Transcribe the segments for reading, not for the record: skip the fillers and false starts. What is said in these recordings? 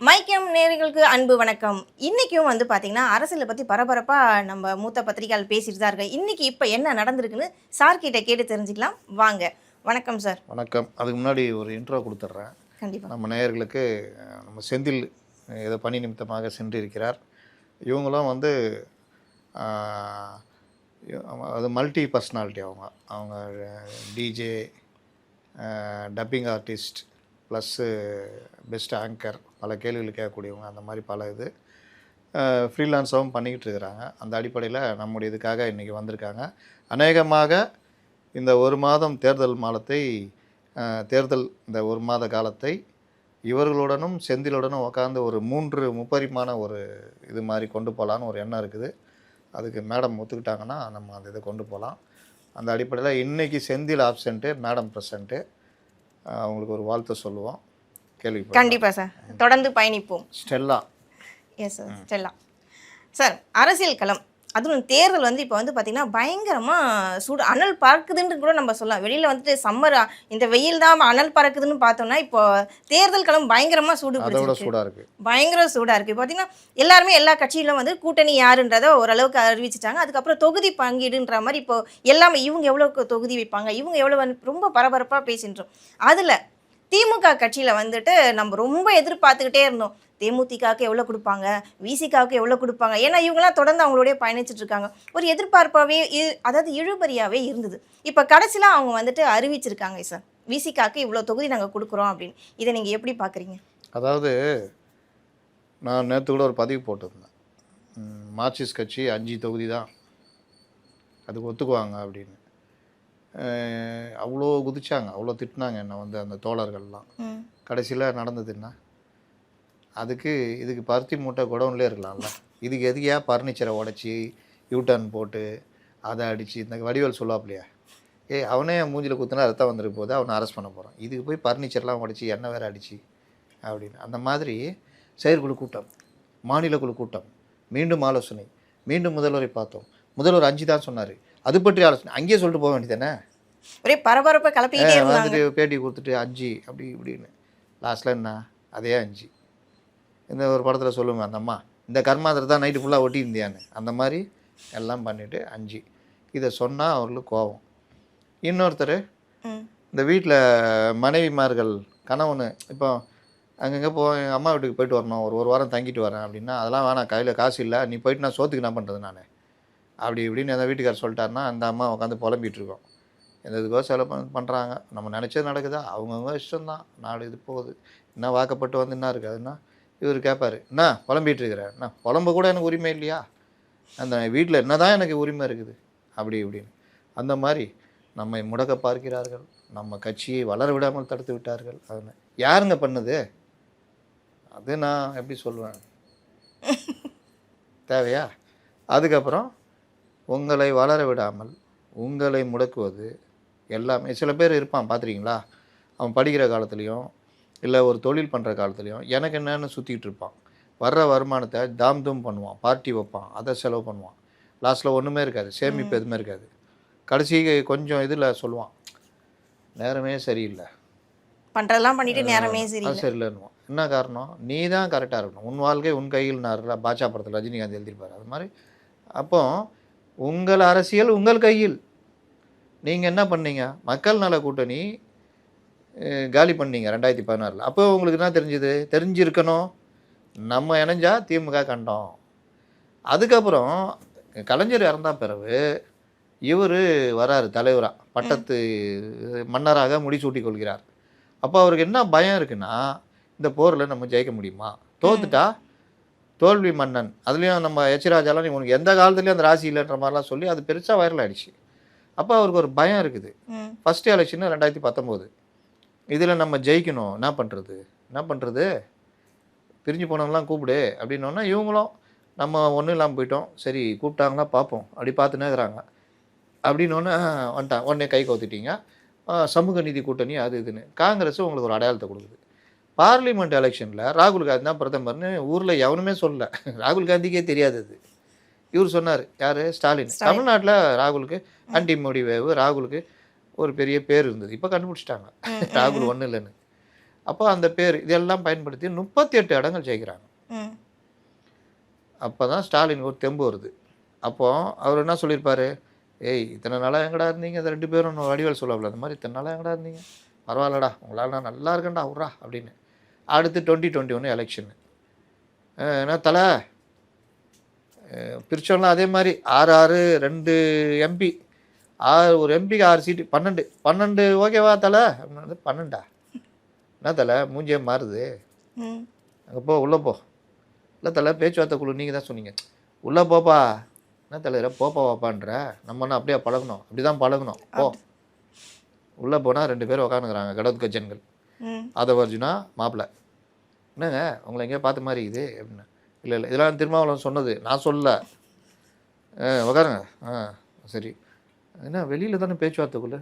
மைக்கம் நேயர்களுக்கு அன்பு வணக்கம். இன்னைக்கும் வந்து பார்த்தீங்கன்னா, அரசியல பத்தி பரபரப்பா நம்ம மூத்த பத்திரிகையாளர் பேசிட்டு தான் இருக்காங்க. இன்னைக்கு இப்ப என்ன நடந்திருக்குன்னு சார் கிட்ட கேட்டு தெரிஞ்சுக்கலாம். வாங்க. வணக்கம் சார். வணக்கம். அதுக்கு முன்னாடி ஒரு இன்ட்ரோ கொடுத்துட்றேன். கண்டிப்பா. நம்ம நேயர்களுக்கு நம்ம செந்தில் ஏதோ பணி நிமித்தமாக சென்றிருக்கிறார். இவங்களும் வந்து அது மல்டி பர்சனாலிட்டி அவங்க DJ, dubbing artist plus best anchor, பல கேள்விகள் கேட்கக்கூடியவங்க, அந்த மாதிரி பல இது ஃப்ரீலான்ஸாகவும் பண்ணிக்கிட்டு இருக்கிறாங்க. அந்த அடிப்படையில் நம்முடைய இதுக்காக இன்றைக்கி வந்திருக்காங்க. அநேகமாக இந்த ஒரு மாதம் இந்த ஒரு மாத காலத்தை இவர்களுடனும் செந்திலுடனும் உட்காந்து ஒரு 3 முப்பரிமாண ஒரு இது மாதிரி கொண்டு போகலான்னு ஒரு எண்ணம் இருக்குது. அதுக்கு மேடம் ஒத்துக்கிட்டாங்கன்னா நம்ம அந்த இதை கொண்டு போகலாம். அந்த அடிப்படையில் இன்றைக்கி செந்தில் ஆப்சண்ட்டு, மேடம் ப்ரெசண்ட்டு. அவங்களுக்கு ஒரு வாழ்த்து சொல்லுவோம். கேள்வி கண்டிப்பாக சார், தொடர்ந்து பயணிப்போம். Stella. Yes sir, Stella sir. அரசியல் களம், அதுவும் தேர்தல் வந்து இப்போ வந்து பார்த்தீங்கன்னா பயங்கரமாக சூடு அனல் பறக்குதுன்னு கூட நம்ம சொல்லலாம். வெளியில் வந்துட்டு சம்மர் இந்த வெயில் தான் அனல் பறக்குதுன்னு பார்த்தோம்னா, இப்போ தேர்தல் களம் பயங்கரமாக சூடாக இருக்குது. பயங்கர சூடாக இருக்குது. பார்த்தீங்கன்னா எல்லாருமே எல்லா கட்சியிலும் வந்து கூட்டணி யாருன்றதை ஓரளவுக்கு அறிவிச்சிட்டாங்க. அதுக்கப்புறம் தொகுதி பங்கீடுன்ற மாதிரி இப்போ எல்லாமே இவங்க எவ்வளோக்கு தொகுதி வைப்பாங்க, இவங்க எவ்வளோ ரொம்ப பரபரப்பாக பேசின்றோம். அதில் திமுக கட்சியில் வந்துட்டு நம்ம ரொம்ப எதிர்பார்த்துக்கிட்டே இருந்தோம். தேமுதிகவுக்கு எவ்வளோ கொடுப்பாங்க, விசிகாவுக்கு எவ்வளோ கொடுப்பாங்க. ஏன்னா இவங்களாம் தொடர்ந்து அவங்களோடய பயணிச்சுட்டு இருக்காங்க. ஒரு எதிர்பார்ப்பாகவே அதாவது இழுபறியாகவே இருந்தது. இப்போ கடைசியில் அவங்க வந்துட்டு அறிவிச்சிருக்காங்க சார், விசிகாவுக்கு இவ்வளோ தொகுதி நாங்கள் கொடுக்குறோம் அப்படின்னு. இதை நீங்கள் எப்படி பார்க்குறீங்க? அதாவது நான் நேற்று கூட ஒரு பதிவு போட்டிருந்தேன். மார்க்சிஸ்ட் கட்சி 5 தொகுதி தான் அதுக்கு ஒத்துக்குவாங்க அப்படின்னு. அவ்வளோ குதிச்சாங்க, அவ்வளோ திட்டினாங்க என்னை வந்து அந்த தோழர்கள்லாம். கடைசியில் நடந்தது என்ன? இதுக்கு பருத்தி மூட்டை குடவுன்லேயே இருக்கலாம்ல. இதுக்கு எதுக்கு ஏன் பர்னிச்சரை உடச்சி யூட்டர்ன் போட்டு அதை அடித்து இந்த வடிவேல் சொல்லாப்லையா, அவனே மூஞ்சில் குத்துனா ரத்தம் வந்துருக்கு போது அவனை அரெஸ்ட் பண்ண போகிறான், இதுக்கு போய் பர்னிச்சர்லாம் உடச்சி எண்ணெய் வேறு அடித்து அப்படின்னு. அந்த மாதிரி செயற்குழு கூட்டம், மாநில குழு கூட்டம், மீண்டும் ஆலோசனை, மீண்டும் முதல்வரை பார்த்தோம். முதல்வர் 5 தான் சொன்னார், அது பற்றி ஆலோசனை அங்கேயே சொல்லிட்டு போக வேண்டியதானே. ஒரே பரபரப்பை கிளப்பிட்டே வந்துட்டு பேட்டி கொடுத்துட்டு 5 அப்படி இப்படின்னு. லாஸ்ட்டில் என்ன, அதே 5. இந்த ஒரு படத்தில் சொல்லுவேன் அந்த அம்மா, இந்த கர்மாந்திர தான் நைட்டு ஃபுல்லாக ஒட்டியிருந்தியான்னு. அந்த மாதிரி எல்லாம் பண்ணிவிட்டு 5. இதை சொன்னால் அவர்களுக்கு கோபம். இன்னொருத்தர் இந்த வீட்டில் மனைவிமார்கள் கணவன் இப்போ அங்கங்கே எங்கள் அம்மா வீட்டுக்கு போயிட்டு வரணும், ஒரு வாரம் தங்கிட்டு வரேன் அப்படின்னா, அதெல்லாம் வேணாம், கையில் காசு இல்லை, நீ போயிட்டு நான் சோத்துக்கு என்ன பண்ணுறது நான் அப்படி இப்படின்னு அந்த வீட்டுக்காரர் சொல்லிட்டாருன்னா அந்த அம்மா உட்காந்து புலம்பிகிட்டு இருக்கோம். எந்த இதுக்கோ செலவு பண்ணுறாங்க, நம்ம நினச்சது நடக்குதா, அவங்கவுங்க இஷ்டம்தான், நாடு இது போகுது. என்ன வாக்கப்பட்டு வந்து என்ன இருக்காதுன்னா இவர் கேட்பார், என்ன புலம்பிகிட்டு இருக்கிறார், என்ன புலம்ப கூட எனக்கு உரிமை இல்லையா, அந்த வீட்டில் என்ன தான் எனக்கு உரிமை இருக்குது அப்படி இப்படின்னு. அந்த மாதிரி நம்மை முடக்க பார்க்கிறார்கள், நம்ம கட்சியை வளர விடாமல் தடுத்து விட்டார்கள். அது யாருங்க பண்ணுது? அது நான் எப்படி சொல்லுவேன், தேவையா? அதுக்கப்புறம் உங்களை வளர விடாமல் உங்களை முடக்குவது எல்லாமே. சில பேர் இருப்பான் பார்த்துருக்கீங்களா, அவன் படிக்கிற காலத்துலேயும் இல்லை ஒரு தொழில் பண்ணுற காலத்துலேயும் எனக்கு என்னென்னு சுற்றிக்கிட்டு இருப்பான். வர்ற வருமானத்தை தாம் தூம் பண்ணுவான், பார்ட்டி வைப்பான், அதை செலவு பண்ணுவான். லாஸ்ட்டில் ஒன்றுமே இருக்காது, சேமிப்பு எதுவுமே இருக்காது. கடைசி கொஞ்சம் இதில் சொல்லுவான், நேரமே சரியில்லை, பண்ணுறதெல்லாம் பண்ணிட்டு நேரமே சரியில்லைன்னுவான். என்ன காரணம்? நீ தான் கரெக்டாக இருக்கணும், உன் வாழ்க்கை உன் கையில் நான் பாட்சா படத்தில் ரஜினிகாந்த் எழுதியிருப்பார் அது மாதிரி. அப்போ உங்கள் அரசியல் உங்கள் கையில். நீங்கள் என்ன பண்ணீங்க, மக்கள் நல கூட்டணி காலி பண்ணீங்க 2016. அப்போ உங்களுக்கு என்ன தெரிஞ்சிருக்கணும், நம்ம இணைஞ்சா திமுக கண்டோம். அதுக்கப்புறம் கலைஞர் இறந்தா பிறகு இவர் வராரு தலைவராக, பட்டத்து மன்னராக முடிசூட்டி கொள்கிறார். அப்போ அவருக்கு என்ன பயம் இருக்குன்னா, இந்த போரில் நம்ம ஜெயிக்க முடியுமா, தோத்துட்டா தோல்வி மன்னன். அதுலேயும் நம்ம எச்ராஜாலாம் உனக்கு எந்த காலத்துலேயும் அந்த ராசி இல்லைன்ற மாதிரிலாம் சொல்லி அது பெருசாக வைரல் ஆகிடுச்சு. அப்போ அவருக்கு ஒரு பயம் இருக்குது. ஃபஸ்ட்டு எலெக்ஷன் 2019, இதில் நம்ம ஜெயிக்கணும், என்ன பண்ணுறது, பிரிஞ்சு போனவங்களாம் கூப்பிடு அப்படின்னோன்னா இவங்களும் நம்ம ஒன்றும் இல்லாமல் போயிட்டோம், சரி கூப்பிட்டாங்கன்னா பார்ப்போம் அப்படி பார்த்துன்னே இருக்கிறாங்க. அப்படின்னோன்னு வந்துட்டாங்க, உடனே கை கவுத்திட்டீங்க, சமூக நீதி கூட்டணி அது இதுன்னு. காங்கிரஸ் உங்களுக்கு ஒரு அடையாளத்தை கொடுக்குது. பார்லிமெண்ட் எலெக்ஷனில் ராகுல் காந்தி தான் பிரதமர்னு ஊரில் எவனுமே சொல்லல, ராகுல் காந்திக்கே தெரியாது. அது இவர் சொன்னார், யார், ஸ்டாலின். தமிழ்நாட்டில் ராகுலுக்கு ஆன்டி மோடி வேவு, ராகுலுக்கு ஒரு பெரிய பேர் இருந்தது. இப்போ கண்டுபிடிச்சிட்டாங்க ராகுல் ஒன்றும் இல்லைன்னு. அப்போ அந்த பேர் இதெல்லாம் பயன்படுத்தி 38 இடங்கள் ஜெயிக்கிறாங்க. ம். அப்போ தான் ஸ்டாலினுக்கு ஒரு தெம்பு வருது. அப்போ அவர் என்ன சொல்லியிருப்பாரு, ஏய் இத்தனை நாளாக எங்கடா இருந்தீங்க, இந்த 2 பேரும் வடிவேல் சொல்லல அந்த மாதிரி இத்தனை நாளாக எங்கடா இருந்தீங்க, பரவாயில்லடா உங்களால் நான் நல்லா இருக்கேன்டா உட்றா அப்படின்னு. அடுத்து 2021 எலெக்ஷனு என்ன தலை பிரிச்சோம்லாம் அதே மாதிரி 6 2 எம்பி, ஒரு எம்பிக்கு 6 சீட்டு 12 ஓகேவா தலை அப்படின்னா 12 என்ன தலை மூஞ்சியே மாறுது, ம். அங்கே போ உள்ளே போ, இல்லை தலை பேச்சுவார்த்தை குழு நீங்கள் தான் சொன்னீங்க, உள்ளே போப்பா, என்ன தலைவர போப்பா வாப்பான்ற, நம்ம என்ன அப்படியே பழகணும், அப்படி தான் பழகணும், போ. உள்ளே போனால் 2 பேர் உக்காந்துக்கிறாங்க கடவுத்கஜன்கள், ம். ஆதவர்ஜுனா மாப்பிள்ளை, என்னங்க உங்களை எங்கேயோ பார்த்த மாதிரி இது அப்படின்னு. இல்லை இதெல்லாம் திருமாவளவன் சொன்னது, நான் சொல்லல, உக்காருங்க, சரி என்ன வெளியில் தானே பேச்சுவார்த்தைக்குள்ள,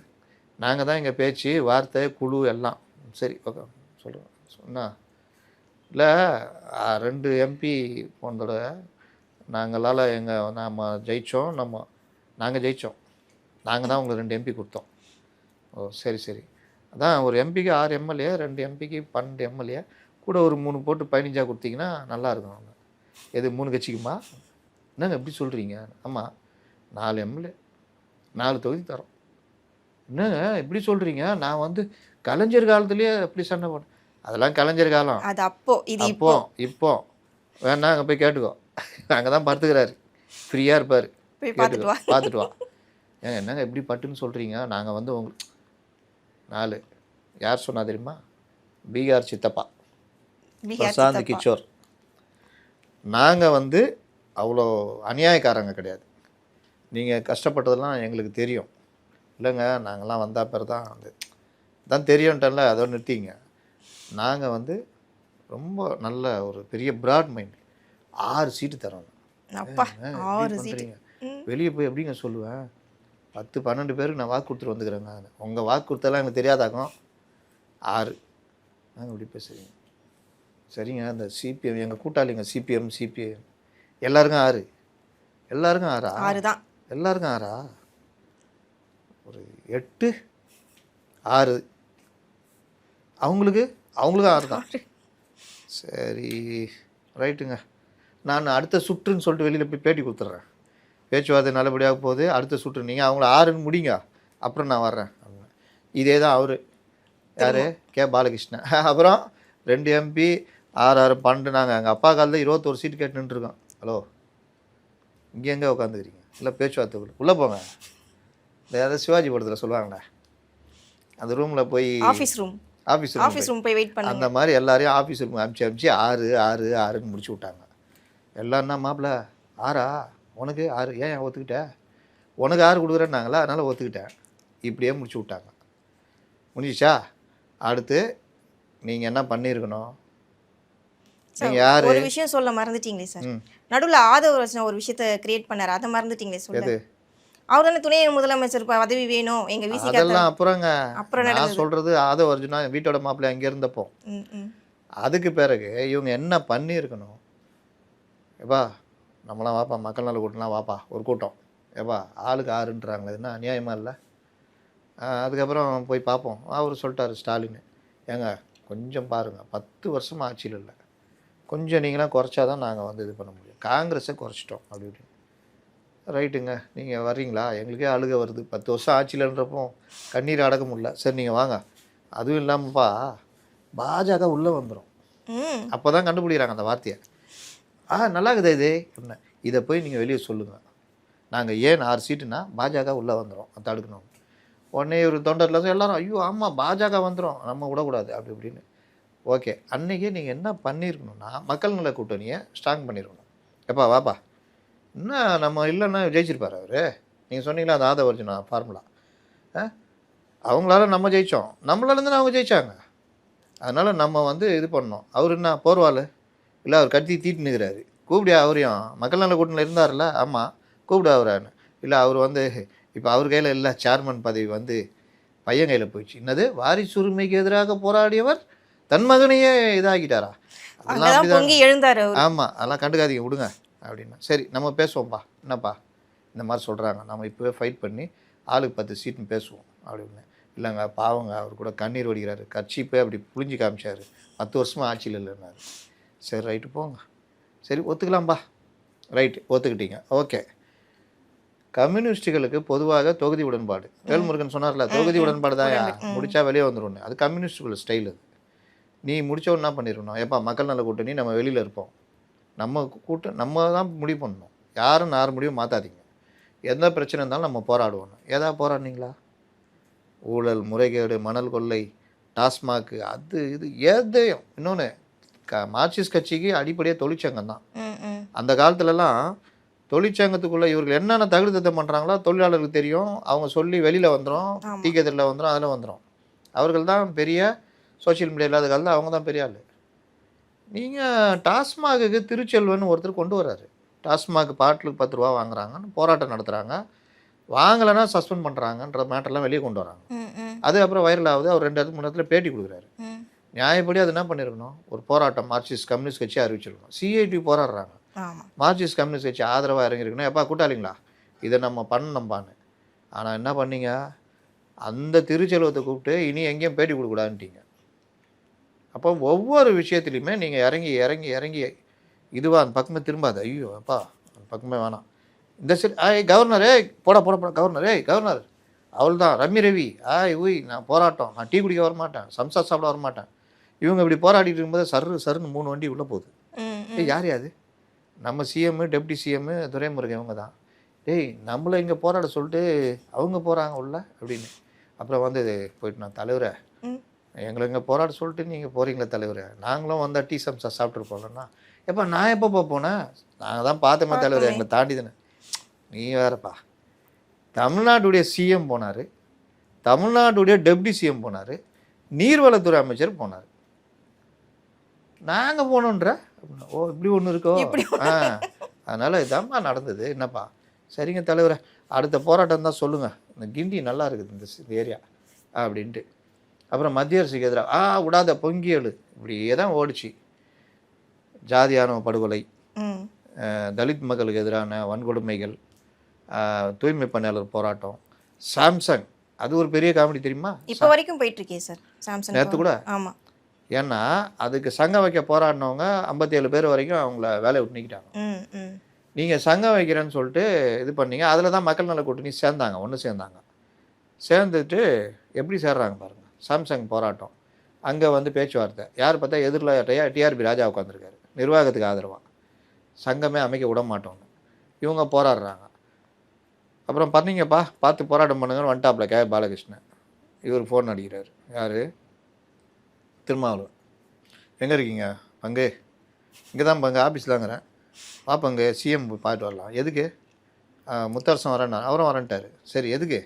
நாங்கள் தான் எங்கள் பேச்சு வார்த்தை குழு எல்லாம் சரி ஓகே சொல்கிறோம் சொன்னா இல்லை 2 எம்பி போனதோட நாங்களால் நாம் ஜெயித்தோம், நாங்கள் ஜெயித்தோம், நாங்கள் தான் உங்களுக்கு 2 எம்பி கொடுத்தோம். ஓ சரி அதான் ஒரு எம்பிக்கு 6 எம்எல்ஏ, 2 எம்பிக்கு 12 எம்எல்ஏ, கூட ஒரு 3 போட்டு 15 கொடுத்தீங்கன்னா நல்லாயிருக்கும். அவங்க எது 3 கட்சிக்குமா, என்னங்க எப்படி சொல்கிறீங்க, ஆமாம் 4 எம்எல்ஏ 4 தொகுதி தரோம், என்னங்க எப்படி சொல்கிறீங்க, நான் வந்து கலைஞர் காலத்துலேயே எப்படி சண்டை போட்டேன், அதெல்லாம் கலைஞர் காலம், அது அப்போ இது இப்போ வேணா அங்கே போய் கேட்டுக்கோ, அங்கே தான் படுத்துக்கிறாரு, ஃப்ரீயாக இருப்பார், போய் கேட்டுக்கோ பார்த்துட்டு வா. ஏங்க என்னங்க எப்படி பட்டுன்னு சொல்கிறீங்க, நாங்கள் வந்து உங்களுக்கு 4 யார் சொன்னா தெரியுமா, பீகார் சித்தப்பா பிரசாந்த் கிஷோர், நாங்கள் வந்து அவ்வளோ அநியாயக்காரங்க கிடையாது, நீங்கள் கஷ்டப்பட்டதெல்லாம் எங்களுக்கு தெரியும், இல்லைங்க நாங்கள்லாம் வந்தால் பேர் தான் தான் தெரியும்ட்டல அதோட நிறுத்திங்க, நாங்கள் வந்து ரொம்ப நல்ல ஒரு பெரிய ப்ராட் மைண்ட் 6 சீட்டு தரோம், வெளியே போய் எப்படிங்க சொல்லுவேன், 10-12 பேருக்கு நான் வாக்கு கொடுத்துட்டு வந்துக்கிறேங்க, உங்கள் வாக்கு கொடுத்தெல்லாம் எனக்கு தெரியாதாக்கும், 6 நாங்கள் இப்படி பேசுகிறீங்க, சரிங்க இந்த சிபிஎம் எங்கள் கூட்டாளிங்க சிபிஎம் எல்லாருக்கும் 6, எல்லாருக்கும் 6 தான், எல்லாருக்கும் 6 ஒரு 8 6 அவங்களுக்கும் 6 தான், சரி ரைட்டுங்க, நான் அடுத்த சுற்றுன்னு சொல்லிட்டு வெளியில் போய் பேட்டி கொடுத்துட்றேன், பேச்சுவார்த்தை நல்லபடியாக போகுது, அடுத்த சுற்று நீங்கள் அவங்கள 6ன்னு முடிங்க, அப்புறம் நான் வர்றேன் அப்படின்னு. இதே தான் அவர் யார் கே பாலகிருஷ்ணன், அப்புறம் 2 எம்பி 6 12, நாங்கள் எங்கள் அப்பா காலத்தில் 21 சீட்டு கேட்டு நின்றுருக்கோம், ஹலோ இங்கே எங்கே உட்காந்துக்கிறீங்க, இல்லை பேச்சுவார்த்தைக்குள்ள உள்ளே போங்க, இந்த ஏதாவது சிவாஜி படத்தில் சொல்லுவாங்கண்ணே அந்த ரூமில் போய் ஆஃபீஸ் ரூம் போய் வெயிட் பண்ண, அந்த மாதிரி எல்லாரையும் ஆஃபீஸ் ரூம் அனுப்பிச்சு 6 முடிச்சு விட்டாங்க. எல்லாம் என்ன மாப்பிள்ள 6 உனக்கு 6 ஏன் ஒத்துக்கிட்ட, உனக்கு 6 கொடுக்குறேன்னாங்களா அதனால் ஒத்துக்கிட்டேன், இப்படியே முடிச்சு விட்டாங்க. முடிஞ்சிச்சா, அடுத்து நீங்கள் என்ன பண்ணியிருக்கணும், நீங்கள் யார் ஒரு விஷயம் சொல்ல மறந்துட்டீங்களே சார், நடுவில் ஆதவர்ஜுனா ஒரு விஷயத்தை கிரியேட் பண்ணார், அதை மறந்துட்டீங்களே சொல்ல, அவர் தானே துணை முதலமைச்சர் பதவி வேணும் எங்கள் வீசி, அதெல்லாம் அப்புறங்க, அப்புறம் நான் சொல்கிறது ஆதவர்ஜுனா வீட்டோட மாப்பிள்ளை அங்கே இருந்தப்போ, அதுக்கு பிறகு இவங்க என்ன பண்ணியிருக்கணும், ஏப்பா நம்மளாம் வாப்பா மக்கள் நல கூட்டம்லாம் வாப்பா ஒரு கூட்டம், ஏப்பா ஆளுக்கு 6ன்றாங்களே என்ன அநியாயமாக இல்லை, அதுக்கப்புறம் போய் பார்ப்போம், அவர் சொல்லிட்டார் ஸ்டாலின், ஏங்க கொஞ்சம் பாருங்கள் 10 வருஷமாக ஆட்சியில் இல்லை, கொஞ்சம் நீங்களாம் குறைச்சாதான் நாங்கள் வந்து இது பண்ண முடியும், காங்கிரஸை குறைச்சிட்டோம் அப்படி இப்படின்னு. ரைட்டுங்க நீங்கள் வர்றீங்களா, எங்களுக்கே அழுக வருது, 10 வருஷம் ஆட்சியில்ன்றப்போ கண்ணீர் அடக்க முடியல, சரி நீங்கள் வாங்க, அதுவும் இல்லாமப்பா பாஜக உள்ளே வந்துடும், அப்போ தான் கண்டுபிடிக்கிறாங்க அந்த வார்த்தையை, நல்லா இருக்குது இது என்ன, இதை போய் நீங்கள் வெளியே சொல்லுங்கள், நாங்கள் ஏன் 6 சீட்டுனா பாஜக உள்ளே வந்துடும் அதை தடுக்கணும், உடனே ஒரு தொண்டர்லாம் எல்லாரும் ஐயோ ஆமாம் பாஜக வந்துடும் நம்ம விடக்கூடாது அப்படி இப்படின்னு. ஓகே அன்றைக்கே நீங்கள் என்ன பண்ணியிருக்கணும்னா மக்கள் நல கூட்டணியை ஸ்ட்ராங் பண்ணியிருக்கணும், எப்பா வாப்பா என்ன நம்ம இல்லைன்னா ஜெயிச்சிருப்பார் அவர், நீங்கள் சொன்னீங்களா அந்த ஆதவர்ஜுனா ஃபார்முலா, அவங்களால நம்ம ஜெயித்தோம், நம்மளாலேருந்து அவங்க ஜெயித்தாங்க, அதனால் நம்ம வந்து இது பண்ணோம், அவர் என்ன போர்வாள் இல்லை அவர் கத்தி தீட்டு நிற்கிறாரு, கூப்பிடியா அவரையும் மக்கள் நல கூட்டணியில் இருந்தார்ல, ஆமாம் கூப்பிடு அவரான்னு, இல்லை அவர் வந்து இப்போ அவர் கையில் இல்லை சேர்மன் பதவி வந்து பையன் கையில் போயிடுச்சு, என்னது வாரிசு உரிமைக்கு எதிராக போராடியவர் தன் மகனையே இதாகிட்டாரா, அதெல்லாம் எழுந்தார், ஆமாம் அதெல்லாம் கண்டுக்காதீங்க விடுங்க அப்படின்னா, சரி நம்ம பேசுவோம்ப்பா, என்னப்பா இந்த மாதிரி சொல்கிறாங்க நம்ம இப்போவே ஃபைட் பண்ணி ஆளுக்கு 10 சீட்டுன்னு பேசுவோம் அப்படின்னு. இல்லைங்க பாவங்க அவர் கூட கண்ணீர் வடிக்கிறாரு, கர்ச்சீப்பே அப்படி புழிஞ்சு காமிச்சார், 10 வருஷமாக ஆட்சியில் இல்லைன்னாரு. சரி ரைட்டு போங்க, சரி ஒத்துக்கலாம்பா, ரைட்டு ஒத்துக்கிட்டீங்க, ஓகே. கம்யூனிஸ்டுகளுக்கு பொதுவாக தொகுதி உடன்பாடு, வேல்முருகன் சொன்னார்ல தொகுதி உடன்பாடு தான் முடிச்சா வெளியே வந்துடும், அது கம்யூனிஸ்டுகள் ஸ்டைல். அது நீ முடிச்சவன் என்ன பண்ணிடணும், ஏப்பா மக்கள் நல கூட்டணி நம்ம வெளியில் இருப்போம், நம்ம கூட்டம் நம்ம தான் முடிவு பண்ணணும், யாரும் யார் முடிவும் மாற்றாதீங்க, எந்த பிரச்சனை இருந்தாலும் நம்ம போராடுவோம். ஏதாவது போராடினீங்களா? ஊழல், முறைகேடு, மணல் கொள்ளை, டாஸ்மாக்கு, அது இது எதையும். இன்னொன்று மார்க்சிஸ்ட் கட்சிக்கு அடிப்படையாக தொழிற்சங்கம் தான். அந்த காலத்துலலாம் தொழிற்சங்கத்துக்குள்ளே இவர்கள் என்னென்ன தகுதித்தம் பண்ணுறாங்களோ தொழிலாளர்களுக்கு தெரியும், அவங்க சொல்லி வெளியில் வந்துடும், டீக்கெதிரில் வந்துடும், அதில் வந்துடும். அவர்கள் தான் பெரிய சோஷியல் மீடியா இல்லாத காலத்தில் அவங்க தான் பெரிய ஆள். நீங்கள் டாஸ்மாகுக்கு திருச்செல்வன் ஒருத்தர் கொண்டு வர்றாரு, டாஸ்மாக் பாட்டிலுக்கு 10 ரூபா வாங்குறாங்கன்னு போராட்டம் நடத்துகிறாங்க, வாங்கலைன்னா சஸ்பெண்ட் பண்ணுறாங்கன்ற மேட்டர்லாம் வெளியே கொண்டு வராங்க. அது அப்புறம் வைரல் ஆகுது, அவர் 2 இடத்துக்கு 3 இடத்துல பேட்டி கொடுக்குறாரு. நியாயப்படி அது என்ன பண்ணியிருக்கணும், ஒரு போராட்டம் மார்க்சிஸ்ட் கம்யூனிஸ்ட் கட்சி அறிவிச்சிருக்கணும். சிஐடி போராடுறாங்க, மார்க்சிஸ்ட் கம்யூனிஸ்ட் கட்சி ஆதரவாக இறங்கியிருக்கணும், எப்பா கூட்டாளிங்களா இதை நம்ம பண்ணணும்பான்னு. ஆனால் என்ன பண்ணீங்க, அந்த திருச்செல்வத்தை கூப்பிட்டு இனி எங்கேயும் பேட்டி கொடுக்கூடாதுன்ட்டீங்க. அப்போ ஒவ்வொரு விஷயத்துலையுமே நீங்கள் இறங்கி இறங்கி இறங்கி இதுவாக அந்த பக்கமே திரும்பாது. ஐயோ அப்பா அந்த பக்கமே வேணாம், இந்த சரி கவர்னர் போட போட போட கவர்னர் கவர்னர் அவள் தான் ரம்மி ரவி ஊய் நான் போராட்டம், நான் டீ குடிக்க வரமாட்டேன், சம்சா சாப்பிட வரமாட்டேன். இவங்க இப்படி போராடிட்டு இருக்கும்போது சருன்னு 3 வண்டி உள்ளே போகுது. யார் யாது, நம்ம சிஎம்மு டெப்டி சிஎம்மு துரைமுருகன் இவங்க தான். நம்மளை இங்கே போராட சொல்லிட்டு அவங்க போகிறாங்க உள்ள அப்படின்னு. அப்புறம் வந்து போயிட்டு நான் தலைவரை எங்களை இங்கே போராட சொல்லிட்டு நீங்கள் போகிறீங்களா தலைவரை, நாங்களும் வந்தால் டீ சம்சா சாப்பிட்டு போகலன்னா, எப்போ நான் எப்போ போனேன், நாங்கள் தான் பார்த்தோமே தலைவர், எங்களை தாண்டி தானே. நீ வேறப்பா, தமிழ்நாட்டுடைய சிஎம் போனார், தமிழ்நாட்டுடைய டெப்டி சிஎம் போனார், நீர்வளத்துறை அமைச்சர் போனார், நாங்கள் போனோன்ற ஓ இப்படி ஒன்று இருக்கோ. அதனால் இதாம்மா நடந்தது, என்னப்பா சரிங்க தலைவரை அடுத்த போராட்டம் தான் சொல்லுங்கள், இந்த கிண்டி நல்லா இருக்குது இந்த ஏரியா அப்படின்ட்டு. அப்புறம் மத்திய அரசுக்கு எதிராக விடாத பொங்கியல் இப்படியே தான் ஓடிச்சு. ஜாதியான படுகொலை, தலித் மக்களுக்கு எதிரான வன்கொடுமைகள், தூய்மை பணியாளர் போராட்டம், சாம்சங் அது ஒரு பெரிய காமெடி தெரியுமா, இப்போ வரைக்கும் போயிட்டு இருக்கே சார் சாம்சங் நேற்று கூட. ஆமாம், ஏன்னா அதுக்கு சங்கம் வைக்க போராடினவங்க 57 பேர் வரைக்கும் அவங்கள வேலையை விட்டு நீக்கிட்டாங்க. நீங்கள் சங்கம் வைக்கிறேன்னு சொல்லிட்டு இது பண்ணீங்க, அதில் தான் மக்கள் நல கூட்டணி சேர்ந்தாங்க, ஒன்று சேர்ந்தாங்க. சேர்ந்துட்டு எப்படி சேர்றாங்க பாருங்கள், சாம்சங் போராட்டம், அங்கே வந்து பேச்சுவார்த்தை, யார் பார்த்தா எதிரில் டிஆர்பி ராஜா உட்காந்துருக்காரு நிர்வாகத்துக்கு ஆதரவாக, சங்கமே அமைக்க விட மாட்டோன்னு இவங்க போராடுறாங்க. அப்புறம் பண்ணீங்கப்பா பார்த்து போராட்டம் பண்ணுங்கன்னு வந்துட்டாப்ல கே பாலகிருஷ்ணன். இவர் ஃபோன் அடிக்கிறார், யார், திருமாவளவன், எங்கே இருக்கீங்க பங்கு, இங்கே தான் பங்கு ஆஃபீஸில் தாங்கிறேன், பாப்பங்க சிஎம் பார்த்துட்டு வரலாம், எதுக்கு, முத்தரசன் வரேன்னா, அவரும் வரேன்ட்டார், சரி எதுக்கு,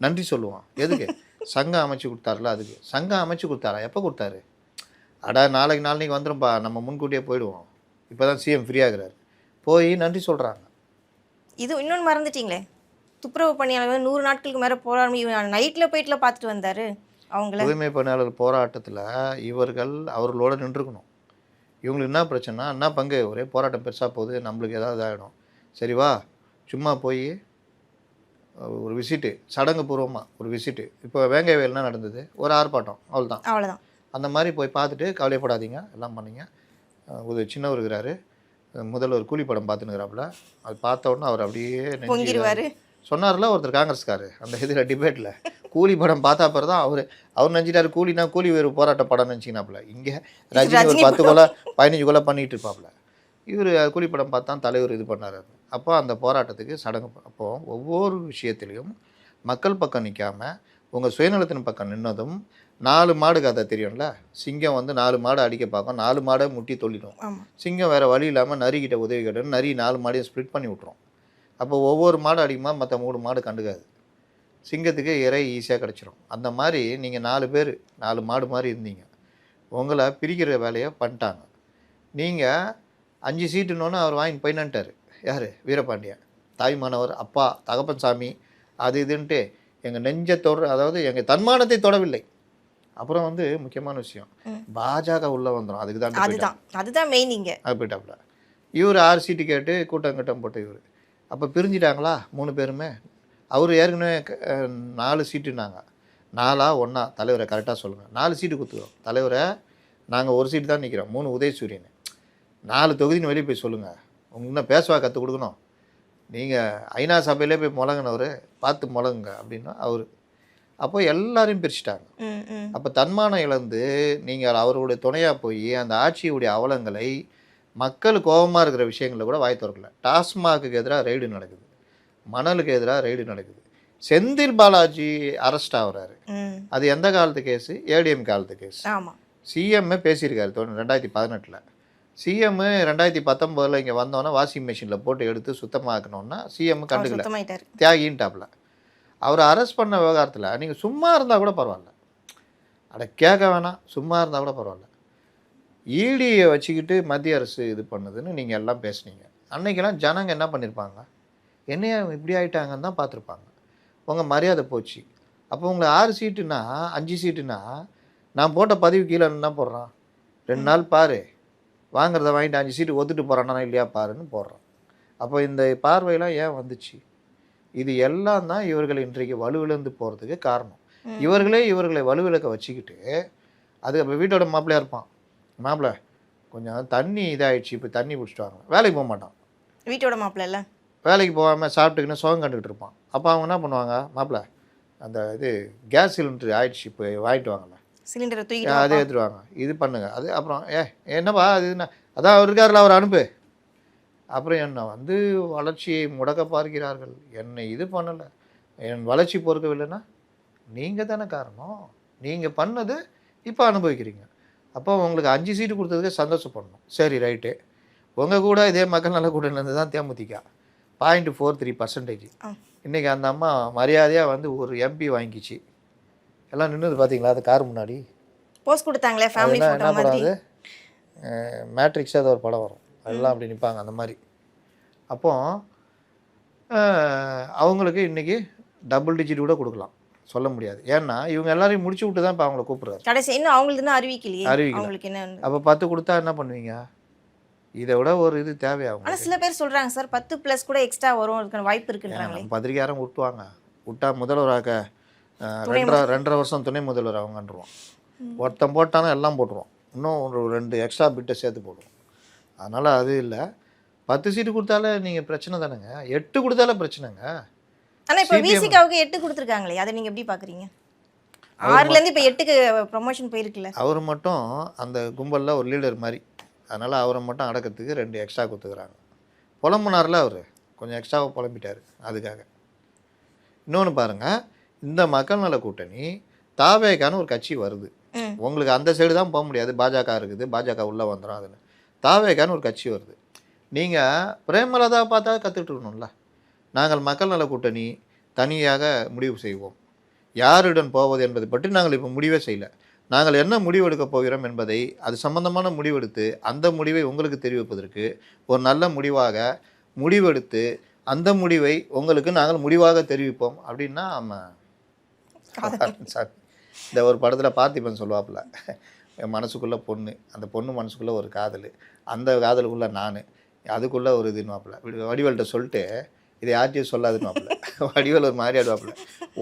நன்றி சொல்லுவான், எதுக்கு, சங்கம் அமைச்சு கொடுத்தாருல, அதுக்கு சங்கம் அமைச்சு கொடுத்தாரா, எப்போ கொடுத்தாரு, நாளைக்கு வந்துடும்பா, நம்ம முன்கூட்டியே போயிடுவோம், இப்போ தான் சிஎம் ஃப்ரீயாகிறார், போய் நன்றி சொல்கிறாங்க. இது இன்னொன்று மறந்துட்டீங்களே, துப்புரவு பணியாளர் 100 நாட்களுக்கு மேலே போராட்டம் நைட்டில் போயிட்டுல பார்த்துட்டு வந்தார் அவங்கள. தூய்மை பணியாளர் போராட்டத்தில் இவர்கள் அவர்களோட நின்றுக்கணும். இவங்களுக்கு என்ன பிரச்சனைனா, என்ன பங்கு ஒரே போராட்டம் பெருசாக போகுது, நம்மளுக்கு ஏதாவது ஆகிடும், சரிவா சும்மா போய் ஒரு விசிட்டு, சடங்கு பூர்வமாக ஒரு விசிட்டு. இப்போ வேங்கை வயல்னா நடந்தது, ஒரு ஆர்ப்பாட்டம், அவ்வளோதான். அந்த மாதிரி போய் பார்த்துட்டு கவலைப்படாதீங்க எல்லாம் பண்ணிங்க. ஒரு சின்னவர் இருக்கிறாரு, முதல்வர் கூலி படம் பார்த்துனுங்கிறாப்புல, அது பார்த்த உடனே அவர் அப்படியே பொங்கிடுவார். சொன்னார்ல ஒருத்தர் காங்கிரஸ்காரு அந்த இதில் டிபேட்டில், கூலி படம் பார்த்தா அப்புறம் தான் அவர் நினச்சிட்டாரு கூலினா கூலி வேறு போராட்ட படம் நினச்சிங்கனாப்புல. இங்கே ரஜினி ஒரு 10 கொலை 15 கொலை பண்ணிகிட்டு இருப்பாப்புல, இவர் கூலி படம் பார்த்தா தலைவர் இது பண்ணார். அப்போ அந்த போராட்டத்துக்கு சடங்கு. அப்போது ஒவ்வொரு விஷயத்துலையும் மக்கள் பக்கம் நிற்காமல் உங்கள் சுயநலத்தின் பக்கம் நின்னதும், 4 மாடு கதை தெரியும்ல, சிங்கம் வந்து 4 மாடு அடிக்க பார்க்கும், 4 மாடை முட்டி தொல்லிடும், சிங்கம் வேறு வழி இல்லாமல் நரிக்கிட்ட உதவி கேட்டோன்னு நரி 4 மாடையும் ஸ்ப்ளிட் பண்ணி விட்ரும். அப்போ ஒவ்வொரு மாடு அடிக்கும்போது மற்ற 3 மாடு கண்டுக்காது, சிங்கத்துக்கு இறை ஈஸியாக கிடச்சிரும். அந்த மாதிரி நீங்கள் 4 பேர் 4 மாடு மாதிரி இருந்தீங்க, உங்களை பிரிக்கிற வேலையை பண்ணிட்டாங்க. நீங்கள் 5 சீட்டுன்னு அவர் வாங்கி போயினான்ட்டார், யார், வீரபாண்டியன் தாய்மானவர், அப்பா தகப்பன் சாமி, அது இதுன்ட்டு எங்கள் நெஞ்சை அதாவது எங்கள் தன்மானத்தை தொடவில்லை. அப்புறம் வந்து முக்கியமான விஷயம், பாஜக உள்ளே வந்துடும், அதுதான் மெயின். இங்கே அது போயிட்டாப்புல இவர் 6 சீட்டு கேட்டு கூட்டம் போட்ட இவர். அப்போ பிரிஞ்சிட்டாங்களா 3 பேருமே. அவர் ஏற்கனவே 4 சீட்டுனாங்க, 4ஆ 1ஆ தலைவரை கரெக்டாக சொல்லுங்கள். 4 சீட்டு கொடுத்துக்கிறோம் தலைவரை. நாங்கள் ஒரு சீட்டு தான் நிற்கிறோம். 3 உதயசூரியன். 4 தொகுதின்னு வெளியே போய் சொல்லுங்கள். உங்களுக்கு இன்னும் பேசுவா கற்றுக் கொடுக்கணும். நீங்கள் ஐநா சபையிலே போய் முழங்கினவர் பார்த்து முழங்குங்க அப்படின்னா அவர். அப்போ எல்லாரையும் பிரிச்சுட்டாங்க. அப்போ தன்மானம் இழந்து நீங்கள் அவருடைய துணையாக போய் அந்த ஆட்சியுடைய அவலங்களை மக்கள் கோபமாக இருக்கிற விஷயங்களில் கூட வாய் திறக்கல. டாஸ்மாகுக்கு எதிராக ரெய்டு நடக்குது, மணலுக்கு எதிராக ரெய்டு நடக்குது, செந்தில் பாலாஜி அரெஸ்ட் ஆகுறாரு. அது எந்த காலத்து கேஸு? ஏடிஎம் காலத்து கேஸ். சிஎம்ஏ பேசியிருக்காரு 2018. சிஎம் 2019 இங்கே வந்தோன்னா வாஷிங் மிஷினில் போட்டு எடுத்து சுத்தமாக்கணுன்னா சிஎம் கண்டுக்கல, தியாகின்ட்டாப்ல. அவர் அரெஸ்ட் பண்ண விவகாரத்தில் நீங்கள் சும்மா இருந்தால் கூட பரவாயில்ல, அட கேட்க வேணாம், சும்மா இருந்தால் கூட பரவாயில்ல. ஈடியை வச்சுக்கிட்டு மத்திய அரசு இது பண்ணுதுன்னு நீங்கள் எல்லாம் பேசுனீங்க. அன்னைக்கெல்லாம் ஜனங்க என்ன பண்ணியிருப்பாங்க? என்னையா இப்படி ஆகிட்டாங்கன்னு தான் பார்த்துருப்பாங்க. உங்கள் மரியாதை போச்சு. அப்போ உங்களை 6 சீட்டுனா 5 சீட்டுனா நான் போட்ட பதிவு கீழே என்ன போடுறான்? 2 நாள் பாரு, வாங்குறத வாங்கிட்டு 5 சீட்டு ஒத்துட்டு போகிறானா இல்லையா பாருன்னு போடுறான். அப்போ இந்த பார்வையெல்லாம் ஏன் வந்துச்சு? இது எல்லாம் தான் இவர்கள் இன்றைக்கு வலுவிழந்து போகிறதுக்கு காரணம். இவர்களை வலுவிழக்க வச்சுக்கிட்டு அது அப்போ வீட்டோட மாப்பிள்ளையாக இருப்பான். மாப்பிள்ளை கொஞ்சம் தண்ணி இதாகிடுச்சு, இப்போ தண்ணி பிடிச்சிட்டு வாங்க. வேலைக்கு போக மாட்டான். வீட்டோட மாப்பிள்ளை இல்லை, வேலைக்கு போகாமல் சாப்பிட்டுக்கின்னு சோகம் கண்டுக்கிட்டு இருப்பான். அப்போ அவங்க என்ன பண்ணுவாங்க? மாப்பிள்ளை அந்த இது கேஸ் சிலிண்டர் ஆயிடுச்சு, இப்போ வாங்கிட்டு வாங்கல, சிலிண்டரை தூக்கி அதே எடுத்துருவாங்க, இது பண்ணுங்க. அது அப்புறம் என்னப்பா அது என்ன, அதான் அவர் இருக்காருல, அவர் அனுப்பு. அப்புறம் என்னை வந்து வளர்ச்சியை முடக்க பார்க்கிறார்கள், என்னை இது பண்ணலை, என் வளர்ச்சி பொறுக்கவில்லைன்னா நீங்கள் தானே காரணம், நீங்கள் பண்ணது இப்போ அனுபவிக்கிறீங்க. அப்போ உங்களுக்கு 5 சீட்டு கொடுத்ததுக்கு சந்தோஷப்படணும். சரி ரைட்டு, உங்கள் கூட இதே மக்கள் நல கூட்டணிலேருந்து தான் தேமுதிக 0.43%. இன்றைக்கி அந்த அம்மா மரியாதையாக வந்து ஒரு எம்பி வாங்கிச்சு. எல்லாம் நின்றுது பார்த்தீங்களா? அது கார் முன்னாடி போஸ்ட் கொடுத்தாங்களே, ஃபேமிலி ஃபோட்டோ என்ன படம் அது? மேட்ரிக்ஸ் அது ஒரு படம் வரும், எல்லாம் அப்படி நிற்பாங்க அந்த மாதிரி. அப்போ அவங்களுக்கு இன்றைக்கி டபுள் டிஜிட் கூட கொடுக்கலாம், சொல்ல முடியாது. ஏன்னா இவங்க எல்லாரையும் முடிச்சு விட்டு தான் இப்போ அவங்கள கூப்பிட்றாரு. கடைசி இன்னும் அவங்களுக்கு தான் அறிவிக்கலையே. அப்போ 10 கொடுத்தா என்ன பண்ணுவீங்க? இதை விட ஒரு இது தேவையாகும். ஆனால் சில பேர் சொல்கிறாங்க சார் 10+ கூட எக்ஸ்ட்ரா வரும் வாய்ப்பு இருக்குன்றாங்களே. பத்திரிக்கையாரம் விட்டுவாங்க, விட்டா முதல்வராக 2.5 வருஷம் துணை முதல்வர் அவங்கன்றுவோம். ஒருத்தன் போட்டானா எல்லாம் போட்டுருவோம், இன்னும் ஒரு 2 எக்ஸ்ட்ரா பிட்டை சேர்த்து போடுவோம். அதனால் அது இல்லை. 10 சீட்டு கொடுத்தாலே நீங்கள் பிரச்சனை தானேங்க, 8 கொடுத்தாலே பிரச்சனைங்க. ஆனால் இப்போ விசிகாவுக்கு 8 கொடுத்துருக்காங்களே, அதை நீங்கள் எப்படி பார்க்குறீங்க? 6லேருந்து இப்போ 8க்கு ப்ரொமோஷன் போயிருக்குல்ல. அவர் மட்டும் அந்த கும்பலில் ஒரு லீடர் மாதிரி, அதனால் அவரை மட்டும் அடக்கிறதுக்கு 2 எக்ஸ்ட்ரா கொடுத்துக்கிறாங்க. புலம்புனார்ல அவர், கொஞ்சம் எக்ஸ்ட்ராவாக புலம்பிட்டார் அதுக்காக. இன்னொன்று பாருங்கள், இந்த மக்கள் நல கூட்டணி தாவேக்கான ஒரு கட்சி வருது. உங்களுக்கு அந்த சைடு தான் போக முடியாது, பாஜக இருக்குது, பாஜக உள்ளே வந்துடும். அதுன்னு தாவேக்கான ஒரு கட்சி வருது. நீங்கள் பிரேமலதா பார்த்தா கற்றுக்கிட்டு இருக்கணும்ல. நாங்கள் மக்கள் நல கூட்டணி தனியாக முடிவு செய்வோம், யாருடன் போவது என்பதை பற்றி நாங்கள் இப்போ முடிவே செய்யலை. நாங்கள் என்ன முடிவெடுக்க போகிறோம் என்பதை அது சம்பந்தமான முடிவெடுத்து அந்த முடிவை உங்களுக்கு தெரிவிப்பதற்கு ஒரு நல்ல முடிவாக முடிவெடுத்து அந்த முடிவை உங்களுக்கு நாங்கள் முடிவாக தெரிவிப்போம் அப்படின்னா சார். இந்த ஒரு படத்தில் பார்த்திபன் சொல்லுவாப்புல, என் மனசுக்குள்ளே பொண்ணு, அந்த பொண்ணு மனசுக்குள்ளே ஒரு காதல், அந்த காதலுக்குள்ளே நான், அதுக்குள்ளே ஒரு இதுன்னுவாப்புல. வடிவேல்கிட்ட சொல்லிட்டு இதை யார்ட்டையும் சொல்லாதுன்னுவாப்புல. வடிவேல் ஒரு மாதிரி ஆடுவாப்புல,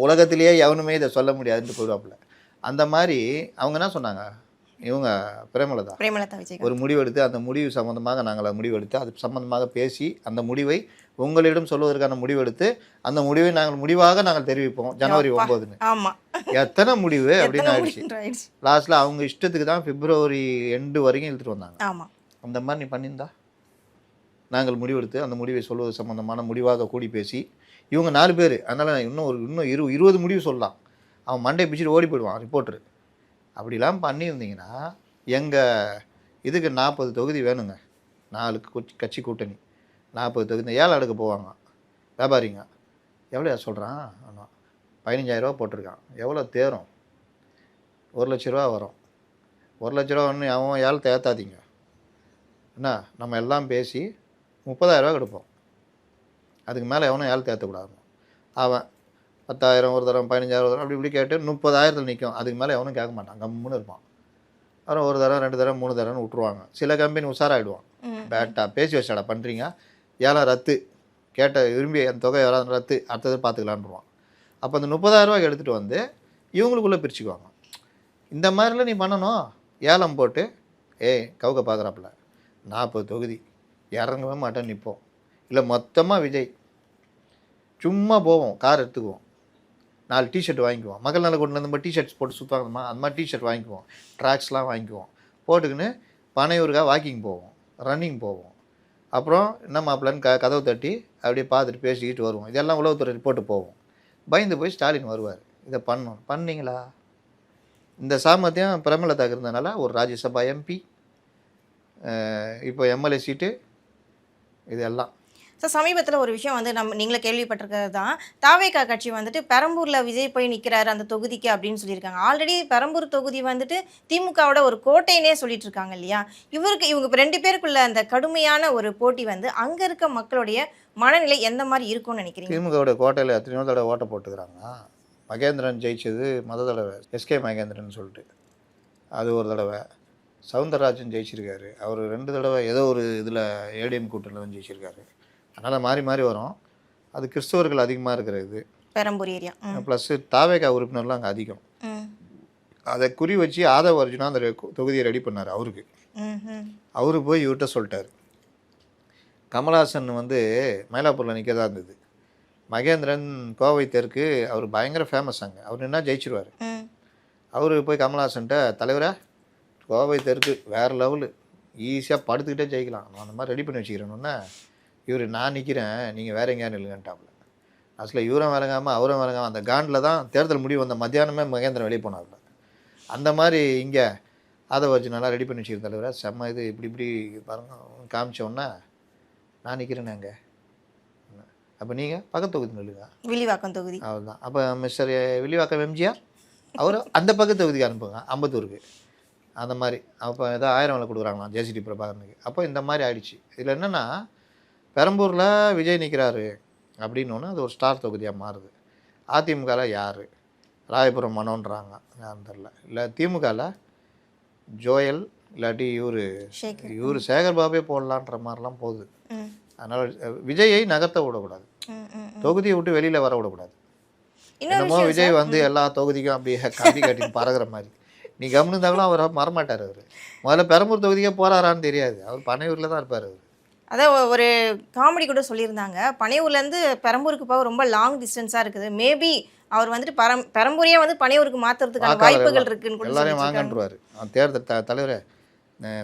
உலகத்திலேயே எவனுமே இதை சொல்ல முடியாதுன்ட்டு போயிடுவாப்புல. அந்த மாதிரி அவங்க என்ன சொன்னாங்க, இவங்க பிரேமலதா ஒரு முடிவெடுத்து அந்த முடிவு சம்மந்தமாக நாங்கள் முடிவெடுத்து அது சம்மந்தமாக பேசி அந்த முடிவை உங்களிடம் சொல்வதற்கான முடிவெடுத்து அந்த முடிவை நாங்கள் முடிவாக நாங்கள் தெரிவிப்போம் ஜனவரி 9ன்னு. எத்தனை முடிவு அப்படின்னு ஆயிடுச்சு. லாஸ்ட்டில் அவங்க இஷ்டத்துக்கு தான் பிப்ரவரி எண்டு வரைக்கும் இழுத்துட்டு வந்தாங்க. அந்த மாதிரி நீ பண்ணியிருந்தா நாங்கள் முடிவெடுத்து அந்த முடிவை சொல்வது சம்மந்தமான முடிவாக கூடி பேசி இவங்க 4 பேர், அதனால் இன்னும் 20 முடிவு சொல்லலாம். அவன் மண்டை பிடிச்சிட்டு ஓடி போயிடுவான் ரிப்போர்ட்ரு. அப்படிலாம் பண்ணியிருந்தீங்கன்னா எங்கள் இதுக்கு 40 தொகுதி வேணுங்க, 4 கட்சி கூட்டணி 40 தொகுதி. ஏழை அடுக்க போவாங்க வியாபாரிங்க. எவ்வளோ சொல்கிறான்? ஆமாம் 15,000 ரூபா போட்டிருக்கான். எவ்வளோ தேரும்? 1 லட்ச ரூபா வரும். 1 லட்ச ரூபா ஒன்று அவன் ஏழை தேத்தாதீங்க என்ன, நம்ம எல்லாம் பேசி 30,000 ரூபா கொடுப்போம். அதுக்கு மேலே எவனும் ஏழை தேர்த்தக்கூடாது. அவன் 10,000 ஒரு தரம், 15,000 ஒரு தரம் அப்படி இப்படி கேட்டு 30,000 நிற்கும். அதுக்கு மேலே எவனும் கேட்க மாட்டான், கம்முன்னு இருப்பான். அப்புறம் 1 தரம் 2 தரம் 3 தரம்னு விட்ருவாங்க. சில கம்பெனி உஷாராகிடுவான், பேட்டா பேசி வச்சாடா பண்ணுறீங்க, ஏழை ரத்து, கேட்ட விரும்பி அந்த தொகை யாராவது ரத்து, அடுத்தது பார்த்துக்கலான்ருவான். அப்போ அந்த 30,000 ரூபாய்க்கு எடுத்துகிட்டு வந்து இவங்களுக்குள்ளே பிரிச்சுக்குவாங்க. இந்த மாதிரிலாம் நீ பண்ணணும். ஏலம் போட்டு கவுக்க பார்க்குறாப்புல 40 தொகுதி இறங்கவே மாட்டேன் நிற்போம். இல்லை மொத்தமாக விஜய் சும்மா போவோம், கார் எடுத்துக்குவோம், 4 டிஷர்ட் வாங்கிக்குவோம். மக்கள் நல கொண்டு நம்ம டிஷர்ட்ஸ் போட்டு சுற்றுவாங்கம்மா, அந்த மாதிரி டிஷர்ட் வாங்கிக்குவோம், ட்ராக்ஸ்லாம் வாங்கிக்குவோம், போட்டுக்கின்னு பனையூருக்காக வாக்கிங் போவோம், ரன்னிங் போவோம். அப்புறம் என்ன மாப்பிள்ளன்னு கதவு தட்டி அப்படியே பார்த்துட்டு பேசிக்கிட்டு வருவோம். இதெல்லாம் உளவுத்துறை ரிப்போர்ட்டு போவோம். பயந்து போய் ஸ்டாலின் வருவார். இதை பண்ணணும். பண்ணீங்களா? இந்த சாமர்த்தியம் பிரேமலதாக்கு இருந்தனால ஒரு ராஜ்யசபா எம்பி, இப்போ எம்எல்ஏ சீட்டு, இதெல்லாம். ஸோ சமீபத்தில் ஒரு விஷயம் வந்து நீங்களே கேள்விப்பட்டிருக்கிறது தான். தாவேகா கட்சி வந்துட்டு பெரம்பூரில் விஜய் போய் நிற்கிறாரு அந்த தொகுதிக்கு அப்படின்னு சொல்லியிருக்காங்க. ஆல்ரெடி பெரம்பூர் தொகுதி வந்துட்டு திமுகவோட ஒரு கோட்டைன்னே சொல்லிட்டு இருக்காங்க இல்லையா? இவங்க 2 பேருக்குள்ள அந்த கடுமையான ஒரு போட்டி வந்து அங்கே இருக்க மக்களுடைய மனநிலை எந்த மாதிரி இருக்கும்னு நினைக்கிறீங்க? திமுகவோட கோட்டையில் எத்தனையோ தடவை ஓட்ட போட்டுக்கிறாங்க. மகேந்திரன் ஜெயிச்சது தடவை, எஸ்கே மகேந்திரன் சொல்லிட்டு, அது ஒரு தடவை. சவுந்தரராஜன் ஜெயிச்சிருக்காரு, அவர் 2 தடவை ஏதோ ஒரு இதில் ஏடிஎம் கூட்டணியில் வந்து ஜெயிச்சிருக்காரு. அதனால் மாறி மாறி வரும். அது கிறிஸ்தவர்கள் அதிகமாக இருக்கிற இது பெரம்பூர் ஏரியா. ப்ளஸ்ஸு தாவேகா உறுப்பினர்லாம் அங்கே அதிகம். அதை குறி வச்சு ஆதவ அர்ஜுனா அந்த தொகுதியை ரெடி பண்ணார். அவரு போய் இவர்கிட்ட சொல்லிட்டார். கமல்ஹாசன் வந்து மயிலாப்பூரில் நிற்கதா இருந்தது. மகேந்திரன் கோவை தெற்கு அவர் பயங்கர ஃபேமஸ் அங்கே, அவர் என்ன ஜெயிச்சிருவார். அவர் போய் கமல்ஹாசன்ட்ட, தலைவரை கோவை தெற்கு வேறு லெவலு, ஈஸியாக படுத்துக்கிட்டே ஜெயிக்கலாம், நான் அந்த மாதிரி ரெடி பண்ணி வச்சுக்கிறேன்னொன்னே இவர் நான் நிற்கிறேன், நீங்கள் வேறு எங்கேயா நில்லுங்கன்ட்டாப்புல. அசலில் இவரும் விளங்காமல் அவரும் விளங்காமல் அந்த காண்டில் தான் தேர்தல் முடிவு வந்த மத்தியானமே மகேந்திரன் வெளியே போனார்ல. அந்த மாதிரி இங்கே அதை வச்சு நல்லா ரெடி பண்ணி வச்சுக்கிற தலைவரை செம்ம இது இப்படி பாருங்க காமிச்சோன்னே நான் நிற்கிறேன்னு அங்கே. அப்போ நீங்கள் பக்கத்து தொகுதி நில்லுங்க, வில்லிவாக்கம் தொகுதி. அவர் தான். அப்போ மிஸ்டர் வில்லிவாக்கம் எம்ஜிஆர் அவர் அந்த பக்கத்து தொகுதிக்கு அனுப்புங்க, அம்பத்தூருக்கு. அந்த மாதிரி அப்போ ஏதோ 1000 வேலை கொடுக்குறாங்களாம் ஜேசிடி பிரபாகரனுக்கு. அப்போ இந்த மாதிரி ஆயிடுச்சு. இதில் என்னென்னா பெரம்பூரில் விஜய் நிற்கிறாரு அப்படின்னோன்னு அது ஒரு ஸ்டார் தொகுதியாக மாறுது. அதிமுகவில் யார்? ராயபுரம் மனோன்றாங்க, யாருன்னு தெரில. இல்லை திமுகவில் ஜோயல், இல்லாட்டி இவர் சேகர் பாபே போடலான்ற மாதிரிலாம் போகுது. அதனால் விஜயை நகர்த்த விடக்கூடாது, தொகுதியை விட்டு வெளியில் வர விடக்கூடாது. என்னமோ விஜய் வந்து எல்லா தொகுதிக்கும் அப்படியே கம்பி கட்டி பறகுற மாதிரி. நீ கவனிந்தாலும் அவர் வரமாட்டார். அவர் முதல்ல பெரம்பூர் தொகுதிக்கே போகிறாரான்னு தெரியாது, அவர் பனையூரில் தான் இருப்பார். அவர் அதான் ஒரு காமெடி கூட சொல்லியிருந்தாங்க, பனையூர்லேருந்து பெரம்பூருக்கு போக ரொம்ப லாங் டிஸ்டன்ஸாக இருக்குது, மேபி அவர் வந்துட்டு பெரம்பூரையே வந்து பனையூருக்கு மாற்றுறதுக்கான வாய்ப்புகள் இருக்குன்னு கூட எல்லாரையும் வாங்கன்றுவார். தேர்தல் தலைவர்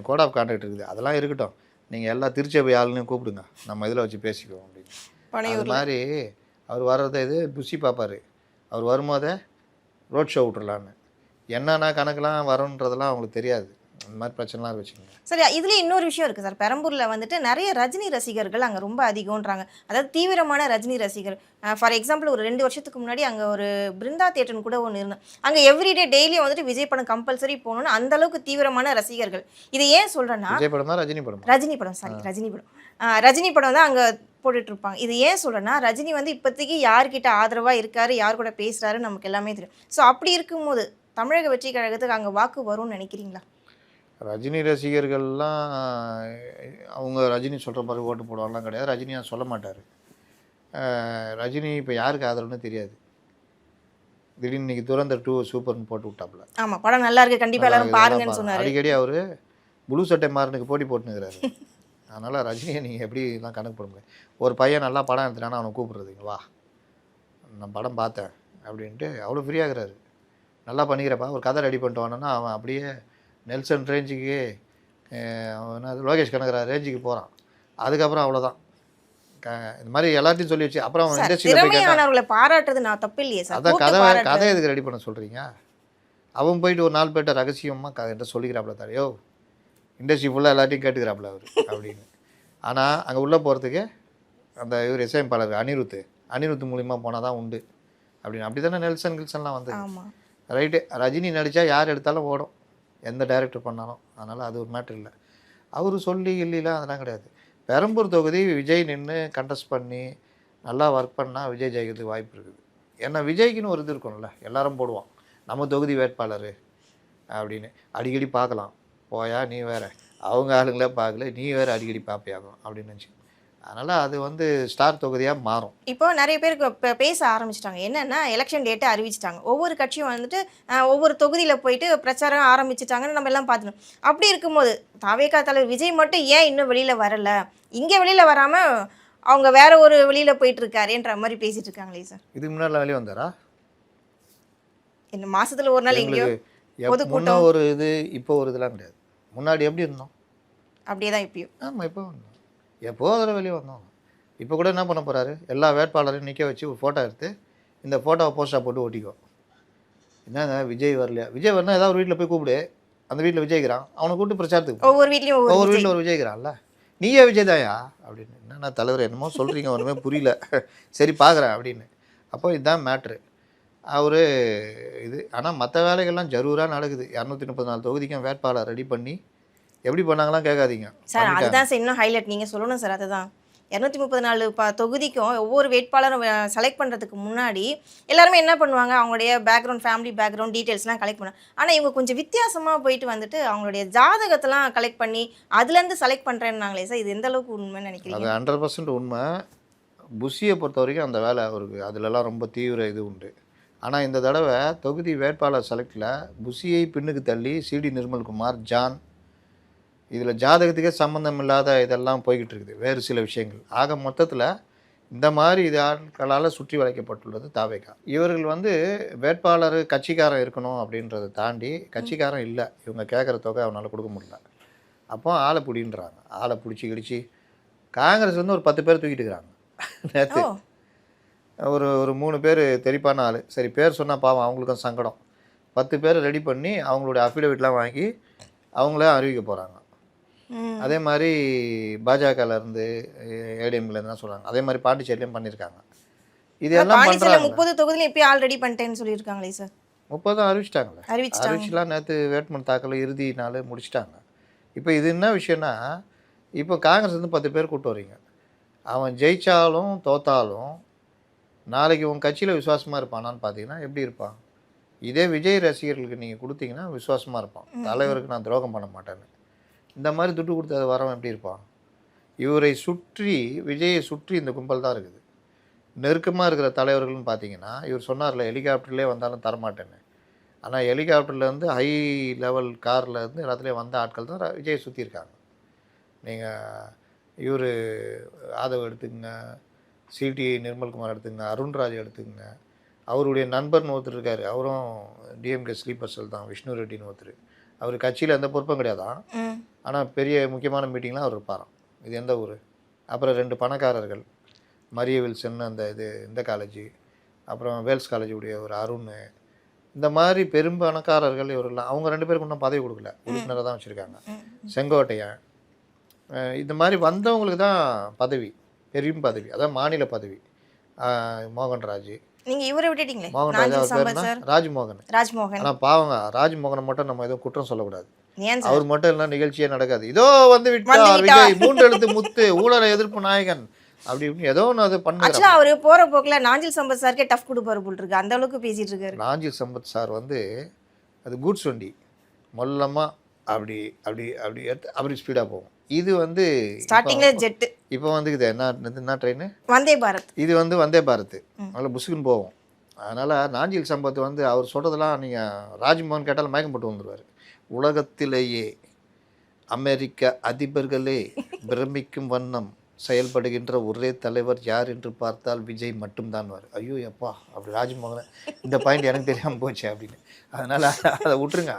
கோட் ஆஃப் கான்டாக்ட் இருக்குது, அதெல்லாம் இருக்கட்டும், நீங்கள் எல்லா திருச்சபை ஆளுன்னு கூப்பிடுங்க, நம்ம இதில் வச்சு பேசிக்குவோம் அப்படின்னு. அது மாதிரி அவர் வர்றதை இது புஷி பார்ப்பார். அவர் வரும்போதே ரோட் ஷோ விட்றலான்னு என்னென்ன கணக்கெலாம் வரும்ன்றதெல்லாம் அவங்களுக்கு தெரியாது. இந்த மாதிரி பிரச்சனைலாம் வச்சுக்கோங்க. சரி, இதுலேயே இன்னொரு விஷயம் இருக்குது சார். பெரம்பூரில் வந்துட்டு நிறைய ரஜினி ரசிகர்கள் அங்கே ரொம்ப அதிகம்ன்றாங்க, அதாவது தீவிரமான ரஜினி ரசிகர். ஃபார் எக்ஸாம்பிள் ஒரு 2 வருஷத்துக்கு முன்னாடி அங்கே ஒரு பிருந்தா தியேட்டர்னு கூட ஒன்று இருந்தோம். அங்கே எவ்ரிடே டெய்லியும் வந்துட்டு விஜய் படம் கம்பல்சரி போகணுன்னு அந்த அளவுக்கு தீவிரமான ரசிகர்கள். இது ஏன் சொல்கிறேன்னா, விஜய் படம் தான் ரஜினி படம், ரஜினி படம் தான் அங்கே போட்டுட்டு இருப்பாங்க. இது ஏன் சொல்கிறேன்னா, ரஜினி வந்து இப்போதைக்கு யார்கிட்ட ஆதரவாக இருக்காரு, யார் கூட பேசுகிறாரு நமக்கு எல்லாமே தெரியும். ஸோ அப்படி இருக்கும்போது தமிழக வெற்றி கழகத்துக்கு அங்கே வாக்கு வரும்னு நினைக்கிறீங்களா? ரஜினி ரசிகர்கள்லாம் அவங்க ரஜினி சொல்கிற மாதிரி ஓட்டு போடுவாங்கலாம் கிடையாது. ரஜினியாக சொல்ல மாட்டார். ரஜினி இப்போ யாருக்கு ஆதரவுன்னு தெரியாது. திடீர்னு இன்னைக்கு துரந்தர் 2 சூப்பர்னு போட்டு விட்டாப்புல. ஆமாம், படம் நல்லா இருக்குது, கண்டிப்பாக எல்லாரும் பாருங்கன்னு சொன்னார். அடிக்கடி அவர் புளூ சட்டை மாறனுக்கு போட்டி போட்டுனுக்கிறாரு. அதனால் ரஜினியை நீங்கள் எப்படிலாம் கணக்கு போட முடியாது. ஒரு பையன் நல்லா படம் எடுத்துட்டானா அவனை கூப்பிட்றதுங்க, வா நான் படம் பார்த்தேன் அப்படின்ட்டு அவ்வளோ ஃப்ரீயாகிறாரு. நல்லா பண்ணிக்கிறப்பா, ஒரு கதை ரெடி பண்ணிட்டு வானோன்னா அவன் அப்படியே நெல்சன் ரேஞ்சுக்கு, அவன் லோகேஷ் கனகரா ரேஞ்சுக்கு போகிறான். அதுக்கப்புறம் அவ்வளோதான். இந்த மாதிரி எல்லாத்தையும் சொல்லி வச்சு அப்புறம் அவன் இண்டஸ்ட்ரியில் பாராட்டுறது நான் தப்பு இல்லையே சார். அதான் கதை எதுக்கு ரெடி பண்ண சொல்கிறீங்க? அவன் போயிட்டு ஒரு 4 பேர்ட்ட ரகசியமாக கதை சொல்லிக்கிறாப்புல தாரையோ, இண்டஸ்ட்ரி ஃபுல்லாக எல்லாத்தையும் கேட்டுக்கிறாப்புல அவர் அப்படின்னு. ஆனால் அங்கே உள்ளே போகிறதுக்கு அந்த இவர் இசையமைப்பாளர் அனிருத் மூலிமா போனால் தான் உண்டு அப்படின்னு. அப்படி தானே நெல்சன்லாம் வந்து ரைட்டு. ரஜினி நடித்தா யார் எடுத்தாலும் ஓடும், எந்த டைரக்டர் பண்ணாலும். அதனால் அது ஒரு மேட்ரு இல்லை. அவர் சொல்லி இல்லைலாம் அதெல்லாம் கிடையாது. பெரம்பூர் தொகுதி விஜய் நின்று கண்டெஸ்ட் பண்ணி நல்லா ஒர்க் பண்ணால் விஜய் ஜெயிக்கிறதுக்கு வாய்ப்பு இருக்குது. ஏன்னா விஜய்க்குன்னு ஒரு இது இருக்கும்ல, எல்லாரும் போடுவான் நம்ம தொகுதி வேட்பாளர் அப்படின்னு. அடிக்கடி பார்க்கலாம், போயா நீ வேறு, அவங்க ஆளுங்களே பார்க்கல, நீ வேறு அடிக்கடி பார்ப்பையாகும் அப்படின்னு நினச்சி அதனால் அது வந்து ஸ்டார் தொகுதியாக மாறும். இப்போ நிறைய பேருக்கு பேச ஆரம்பிச்சிட்டாங்க. என்னன்னா எலெக்ஷன் டேட்டை அறிவிச்சிட்டாங்க. ஒவ்வொரு கட்சியும் வந்துட்டு ஒவ்வொரு தொகுதியில போயிட்டு பிரச்சாரம் ஆரம்பிச்சுட்டாங்கன்னு நம்ம எல்லாம் பார்த்துட்டோம். அப்படி இருக்கும்போது தாவேகா தலைவர் விஜய் மட்டும் ஏன் இன்னும் வெளியில வரல? இங்க வெளியில வராம அவங்க வேற ஒரு வெளியில போயிட்டு இருக்காருன்ற மாதிரி பேசிட்டு இருக்காங்களே சார். இதுக்கு முன்னாடி வெளியே வந்தாரா? இந்த மாசத்துல ஒரு நாள் எங்கேயோ முன்ன பொதுக்கூட்டம் ஒரு இது இப்போ ஒரு இதெல்லாம் கிடையாது. முன்னாடி எப்படி இருந்தோம்? அப்படியே தான் இப்பயும். ஆமாம், இப்போ வந்தோம். எப்போ அதில் வெளியே வந்தோம். இப்போ கூட என்ன பண்ண போகிறாரு, எல்லா வேட்பாளரையும் நிற்க வச்சு ஒரு ஃபோட்டோ எடுத்து இந்த ஃபோட்டோவை போஸ்டாக போட்டு ஓட்டிக்கோ. என்னங்க விஜய் வரலையா? விஜய் வரனா ஏதாவது ஒரு வீட்டில் போய் கூப்பிடு, அந்த வீட்டில் விஜய்க்கிறான், அவனை கூப்பிட்டு பிரச்சாரத்துக்கு போ. ஒவ்வொரு வீட்லயும் ஒவ்வொரு ஒவ்வொரு வீட்டில் ஒரு விஜய்க்கிறான்ல, நீயே விஜய் தாயா அப்படின்னு. என்னன்னா தலைவர் என்னமோ சொல்கிறீங்க, ஒன்றுமே புரியல, சரி பார்க்குறேன் அப்படின்னு. அப்போ இதுதான் மேட்ரு. அவர் இது ஆனால் மற்ற வேலைகள்லாம் ஜரூராக நடக்குது. 234 தொகுதிக்கும் வேட்பாளர் ரெடி பண்ணி எப்படி பண்ணாங்களாம் கேட்காதீங்க. சார். அதுதான் சார் இன்னும் ஹைலைட் நீங்க சொல்லணும் சார். அதுதான் 234 தொகுதிக்கும் ஒவ்வொரு வேட்பாளரும் செலக்ட் பண்ணுறதுக்கு முன்னாடி எல்லாருமே என்ன பண்ணுவாங்க, அவங்களுடைய பேக்ரவுண்ட், ஃபேமிலி பேக்ரவுண்ட் டீட்டெயில்ஸ்லாம் கலெக்ட் பண்ணுவாங்க. ஆனால் இவங்க கொஞ்சம் வித்தியாசமாக போயிட்டு வந்துட்டு அவங்களுடைய ஜாதகத்தெல்லாம் கலெக்ட் பண்ணி அதுலேருந்து செலக்ட் பண்ணுறேன்னாங்களே சார், இது எந்த அளவுக்கு உண்மைன்னு நினைக்கிறீங்க? அது 100% உண்மை. புஷியை பொறுத்த வரைக்கும் அந்த வேலை அவருக்கு அதிலெல்லாம் ரொம்ப தீவிர இது உண்டு. ஆனால் இந்த தடவை தொகுதி வேட்பாளர் செலக்டில் புஷியை பின்னுக்கு தள்ளி சிடி நிர்மல்குமார், ஜான், இதில் ஜாதகத்துக்கே சம்மந்தம் இல்லாத இதெல்லாம் போய்கிட்டு இருக்குது, வேறு சில விஷயங்கள். ஆக மொத்தத்தில் இந்த மாதிரி இது ஆட்களால் சுற்றி வளைக்கப்பட்டுள்ளது தாவேகா. இவர்கள் வந்து வேட்பாளர் கட்சிக்காரன் இருக்கணும் அப்படின்றத தாண்டி கட்சிக்காரன் இல்லை, இவங்க கேட்குற தொகை அவனால் கொடுக்க முடியல. அப்போ ஆளை பிடின்றாங்க. ஆளை பிடிச்சி கிடிச்சி காங்கிரஸ் வந்து ஒரு 10 பேர் தூக்கிட்டு இருக்கிறாங்க. நேற்று ஒரு 3 பேர் தெரிப்பான ஆள், சரி பேர் சொன்னால் பாவம் அவங்களுக்கும் சங்கடம். 10 பேர் ரெடி பண்ணி அவங்களுடைய அஃபிடவிட்லாம் வாங்கி அவங்களே அறிவிக்க போகிறாங்க. அதே மாதிரி பாஜகலேருந்து ஏடிஎம்லேருந்து தான் சொல்கிறாங்க. அதே மாதிரி பாண்டிச்சேரியிலையும் பண்ணியிருக்காங்க. இது எல்லாம் பண்ணுறாங்க. 30 தொகுதியிலும் இப்போயே ஆல்ரெடி பண்ணிட்டேன்னு சொல்லியிருக்காங்களே சார். 30 அறிவிச்சிட்டாங்களே. அறிவிச்சுலாம் நேற்று வேட்புமனு தாக்கல் இறுதி நாள் முடிச்சிட்டாங்க. இப்போ இது என்ன விஷயம்னா, இப்போ காங்கிரஸ் வந்து 10 பேர் கூப்பிட்டு வரீங்க. அவன் ஜெயிச்சாலும் தோத்தாலும் நாளைக்கு உங்கள் கட்சியில் விசுவாசமாக இருப்பானான்னு பார்த்தீங்கன்னா எப்படி இருப்பான்? இதே விஜய் ரசிகர்களுக்கு நீங்கள் கொடுத்தீங்கன்னா விசுவாசமாக இருப்பான், தலைவருக்கு நான் துரோகம் பண்ண மாட்டேன்னு. இந்த மாதிரி துட்டு கொடுத்து வரவன் எப்படி இருப்பான்? இவரை சுற்றி, விஜயை சுற்றி இந்த கும்பல் தான் இருக்குது. நெருக்கமாக இருக்கிற தலைவர்கள்னு பார்த்தீங்கன்னா, இவர் சொன்னார்ல ஹெலிகாப்டர்லேயே வந்தாலும் தரமாட்டேன்னு. ஆனால் ஹெலிகாப்டர்லேருந்து ஹை லெவல் கார்லேருந்து எல்லாத்துலேயும் வந்த ஆட்கள் தான் விஜயை சுற்றி இருக்காங்க. நீங்கள் இவர் ஆதவ் எடுத்துக்கங்க, சிடி நிர்மல்குமார் எடுத்துங்க, அருண்ராஜ் எடுத்துக்கங்க, அவருடைய நண்பர்னு ஒருத்தர் இருக்கார், அவரும் டிஎம்கே ஸ்லீப்பர் செல் தான், விஷ்ணு ரெட்டின்னு ஒருத்தர். அவர் கட்சியில் எந்த பொறுப்பும் கிடையாதான், ஆனால் பெரிய முக்கியமான மீட்டிங்லாம் அவர் இருப்பாராம். இது எந்த ஊர்? அப்புறம் 2 பணக்காரர்கள், மரிய வில்சன் அந்த இந்த காலேஜ், அப்புறம் வேல்ஸ் காலேஜ் உடைய ஒரு அருண், இந்த மாதிரி பெரும் பணக்காரர்கள் இவரெல்லாம். அவங்க 2 பேருக்கு இன்னும் பதவி கொடுக்கல, உறுப்பினராக தான் வச்சுருக்காங்க. செங்கோட்டையன், இந்த மாதிரி வந்தவங்களுக்கு தான் பதவி, பெரும் பதவி, அதான் மாநில பதவி. மோகன்ராஜ், நீங்க இவரை விட்டுட்டீங்களே, மோகன்ராஜ், அவர் பேர் என்ன? ராஜ்மோகன். ஆனால் பாவங்க, ராஜ்மோகனை மட்டும் நம்ம எதுவும் குற்றம் சொல்லக்கூடாது. அவர் மட்டும் இல்லைன்னா நிகழ்ச்சியே நடக்காது. இதோ வந்து விட்டார் விஜய், 3 எழுத்து முத்து, ஊழலை எதிர்ப்பு நாயகன், அப்படி இப்படின்னு ஏதோ ஒன்று அது பண்ண. அவரு போற போக்கில் நாஞ்சில் சம்பத் சாருக்கே டஃப் கொடுப்பாரு போல் இருக்கு, அந்த அளவுக்கு பேசிட்டு இருக்காரு. நாஞ்சில் சம்பத் சார் வந்து அது கூட்ஸ் வண்டி, மொல்லமாக அப்படி அப்படி அப்படி எடுத்து அப்படி ஸ்பீடாக போகும். இது வந்து ஸ்டார்டிங்ல ஜெட், இப்போ வந்து இது என்ன ட்ரெயின்? வந்தே பாரத். இது வந்து வந்தே பாரத், நல்லா புசுக்குன்னு போகும். அதனால் நாஞ்சில் சம்பத் வந்து அவர் சொல்கிறதெல்லாம் நீங்கள் ராஜ்மோகன் கேட்டாலும் மயக்கம் போட்டு வந்துடுவார். உலகத்திலேயே அமெரிக்க அதிபர்களே பிரமிக்கும் வண்ணம் செயல்படுகின்ற ஒரே தலைவர் யார் என்று பார்த்தால் விஜய் மட்டும்தான் வார். ஐயோ எப்பா, அப்படி ராஜ்மோகன் இந்த பாயிண்ட் எனக்கு தெரியாமல் போச்சு அப்படின்னு. அதனால் அதை விட்டுருங்க,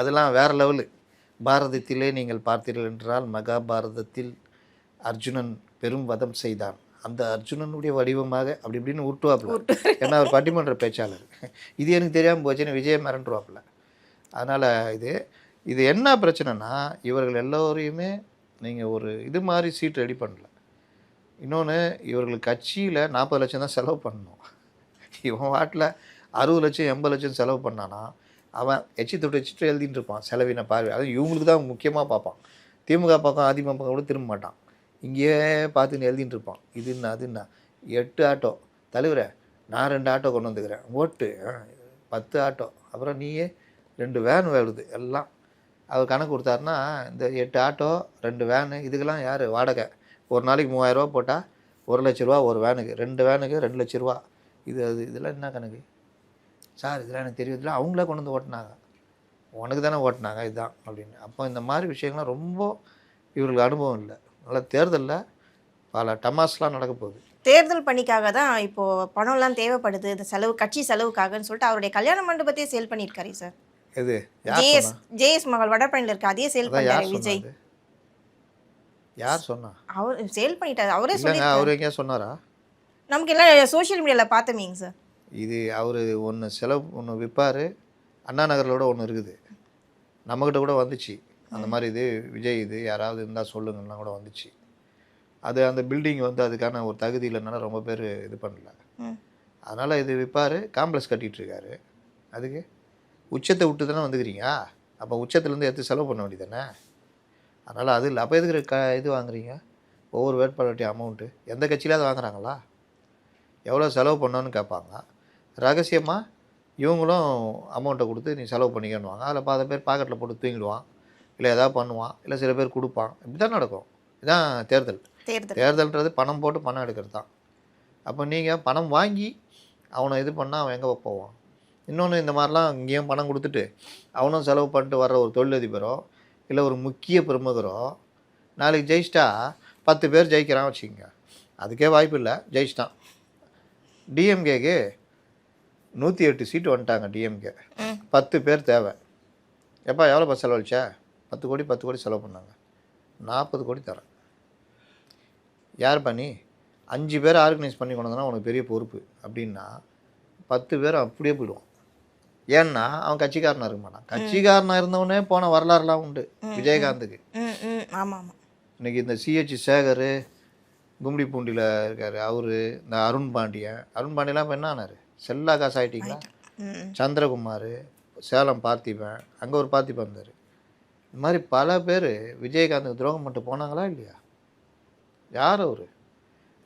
அதெல்லாம் வேறு லெவலு. பாரதத்திலே நீங்கள் பார்த்தீர்கள் என்றால் மகாபாரதத்தில் அர்ஜுனன் பெரும் வதம் செய்தான், அந்த அர்ஜுனனுடைய வடிவமாக அப்படி இப்படின்னு விட்டுவாப்புல. ஏன்னா அவர் பட்டிமன்ற பேச்சாளர். இது எனக்கு தெரியாமல் போச்சுன்னு விஜய் மிரண்டுருவாப்புல. அதனால் இது என்ன பிரச்சனைனா, இவர்கள் எல்லோரையுமே நீங்கள் ஒரு இது மாதிரி சீட் ரெடி பண்ணல. இன்னொன்று, இவர்கள் கட்சியில் 40 லட்சம் தான் செலவு பண்ணணும். இவன் வாட்டில் 60 லட்சம் 80 லட்சம் செலவு பண்ணானா அவன் எச்சிட்டு எழுதிட்டு இருப்பான் செலவின பார்வை. அது இவங்களுக்கு தான் முக்கியமாக பார்ப்பான். திமுக பக்கம் அதிமுக பக்கம் கூட திரும்ப மாட்டான், இங்கேயே பார்த்துன்னு எழுதிட்டு இருப்பான். இது என்ன அது என்ன, 8 ஆட்டோ தலைவரை, நான் 2 ஆட்டோ கொண்டு வந்துக்கிறேன், ஓட்டு 10 ஆட்டோ, அப்புறம் நீயே 2 வேன் வருது, எல்லாம் அவர் கணக்கு கொடுத்தாருன்னா இந்த 8 ஆட்டோ 2 வேனு இதுக்கெல்லாம் யார் வாடகை? ஒரு நாளைக்கு 3000 ரூபா போட்டால் 1,00,000 ஒரு வேனுக்கு, 2 வேனுக்கு 2,00,000 ரூபா. இதெல்லாம் என்ன கணக்கு சார்? இதெல்லாம் எனக்கு தெரியுதுல, அவங்களே கொண்டு வந்து ஓட்டினாங்க, உனக்கு தானே ஓட்டினாங்க இதுதான் அப்படின்னு. அப்போ இந்த மாதிரி விஷயங்கள்லாம் ரொம்ப இவர்களுக்கு அனுபவம் இல்லை. அதனால் தேர்தலில் பல டமாஸ்லாம் நடக்க போகுது. தேர்தல் பணிக்காக தான் இப்போ பணம்லாம் தேவைப்படுது, இந்த செலவு கட்சி செலவுக்காகன்னு சொல்லிட்டு அவருடைய கல்யாண மண்டபத்தையே சேல் பண்ணியிருக்காரு சார். எது யார் ஜேஎஸ் சொன்னா? ஜேஎஸ் மகள் வடபழனியில் இருக்கு, அதையே சேல் அதான் யார் பண்ணிட்டாரு விஜய். சொன்னது? யார் சொன்னா? அவர் சேல் பண்ணிட்டாரு, அவரே இல்லைங்க, சொல்லி அவர் எங்கேயா சொன்னாரா? நமக்கு எல்லாம் சோஷியல் மீடியாவில் பார்த்தமீங்க சார். இது அவர் ஒன்று செலவு ஒன்று விற்பார். அண்ணா நகரில் கூட ஒன்று இருக்குது, நம்மக்கிட்ட கூட வந்துச்சு அந்த மாதிரி. இது விஜய் இது யாராவது இருந்தால் சொல்லுங்கலாம் கூட வந்துச்சு. அது அந்த பில்டிங் வந்து அதுக்கான ஒரு தகுதி இல்லைனால ரொம்ப பேர் இது பண்ணல. அதனால் இது விற்பார், காம்ப்ளெக்ஸ் கட்டிகிட்ருக்காரு. அதுக்கு உச்சத்தை விட்டு தானே வந்துக்கிறீங்க. அப்போ உச்சத்துலேருந்து எடுத்து செலவு பண்ண வேண்டியதானே. அதனால் அது இல்லை. அப்போ எதுக்கு இது வாங்குறீங்க? ஒவ்வொரு வேட்பாளர்கிட்டையும் அமௌண்ட்டு எந்த கட்சியிலாவது வாங்குறாங்களா? எவ்வளோ செலவு பண்ணோன்னு கேட்பாங்க. ரகசியமாக இவங்களும் அமௌண்ட்டை கொடுத்து நீ செலவு பண்ணிக்கணுவாங்க. அதில் பாதி பேர் பாக்கெட்டில் போட்டு தூங்கிடுவான், இல்லை எதாவது பண்ணுவான், இல்லை சில பேர் கொடுப்பான். இப்படி தான் நடக்கும். இதுதான் தேர்தல். தேர்தல்ன்றது பணம் போட்டு பணம் எடுக்கிறது தான். அப்போ நீங்கள் பணம் வாங்கி அவனை இது பண்ணால் அவன் எங்கே போவான்? இன்னொன்று, இந்த மாதிரிலாம் இங்கேயும் பணம் கொடுத்துட்டு அவனும் செலவு பண்ணிட்டு வர்ற ஒரு தொழிலதிபரோ இல்லை ஒரு முக்கிய பிரமுகரோ நாளைக்கு ஜெயிச்சிட்டா 10 பேர் ஜெயிக்கிறான் வச்சுக்கோங்க, அதுக்கே வாய்ப்பு இல்லை, ஜெயிச்சிட்டான். டிஎம்கேக்கு 108 சீட்டு வந்துட்டாங்க. டிஎம்கே 10 பேர் தேவை. எப்பா எவ்வளோப்பா செலவழிச்சா? 10 கோடி 10 கோடி செலவு பண்ணாங்க. 40 கோடி தரேன். யார் பண்ணி 5 பேர் ஆர்கனைஸ் பண்ணி கொண்டு வந்தனா உனக்கு பெரிய பொறுப்பு அப்படின்னா 10 பேர் அப்படியே போயிடுவான். ஏன்னா அவன் கட்சிக்காரனாக இருக்க மாட்டான். கட்சிக்காரனாக இருந்தவனே போன வரலாறுலாம் உண்டு விஜயகாந்துக்கு. ஆமாம். இன்றைக்கி இந்த சிஹெச் சேகர் கும்டி பூண்டியில் இருக்கார், அவர், இந்த அருண் பாண்டியெலாம் இப்போ என்ன ஆனார்? செல்லா காசு ஆகிட்டீங்களா? சந்திரகுமார், சேலம் பார்த்திபன், அங்கே ஒரு பார்த்திபன் இருந்தார். இந்த மாதிரி பல பேர் விஜயகாந்துக்கு துரோகம் பண்ணிட்டு போனாங்களா இல்லையா? யார் அவர்?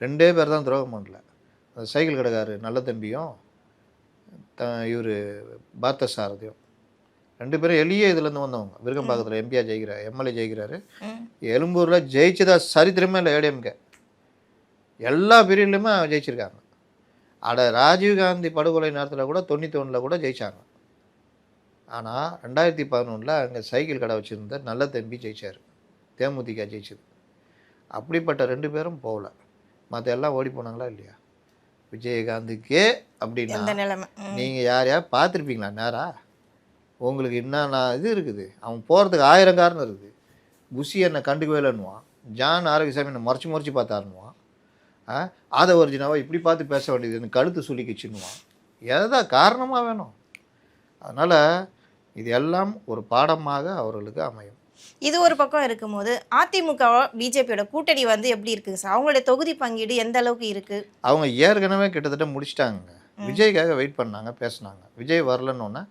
2 பேர் தான் துரோகம் பண்ணல. அந்த சைக்கிள் கடைக்காரு நல்ல தம்பியும் இவர் பார்த்த சாரதியும் 2 பேரும் எளிய இதுலேருந்து வந்தவங்க. விருகம்பாக்கத்தில் எம்பியா ஜெயிக்கிறார், எம்எல்ஏ ஜெயிக்கிறாரு. எழும்பூரில் ஜெயிச்சதா சரித்திரமே இல்லை. ஏடிஎம்கே எல்லா பீரியட்லையுமே ஜெயிச்சிருக்காங்க. ராஜீவ்காந்தி படுகொலை நேரத்தில் கூட 91 கூட ஜெயித்தாங்க. ஆனால் 2011 அங்கே சைக்கிள் கடை வச்சுருந்த நல்ல தம்பி ஜெயிச்சார், தேமுதிக ஜெயிச்சது. அப்படிப்பட்ட 2 பேரும் போகல, மற்ற எல்லாம் ஓடி போனாங்களா இல்லையா? விஜயகாந்துக்கே அப்படின்னா நீங்கள் யாரையா பார்த்துருப்பீங்களா? நேரா உங்களுக்கு என்னென்ன இது இருக்குது? அவன் போகிறதுக்கு 1000 காரணம் இருக்குது. புஷி என்னை கண்டுக்கவே இல்லைன்னுவான், ஜான் ஆரோக்கியசாமி என்னை முறைச்சி பார்த்தாருன்னுவான், ஆதவர்ஜினாவை இப்படி பார்த்து பேச வேண்டியது எனக்கு கழுத்து சுளிக்கிச்சுன்னுவான். எதாவது காரணமாக வேணும். அதனால் இது எல்லாம் ஒரு பாடமாக அவர்களுக்கு அமையும். இது ஒரு பக்கம் இருக்கும்போது அதிமுக பிஜேபியோட கூட்டணி வந்து எப்படி இருக்குங்க சார்? அவங்களுடைய தொகுதி பங்கீடு எந்த அளவுக்கு இருக்குது? அவங்க ஏற்கனவே கிட்டத்தட்ட முடிச்சிட்டாங்க. விஜய்க்காக வெயிட் பண்ணாங்க, பேசினாங்க. விஜய் வரலன்னொன்னே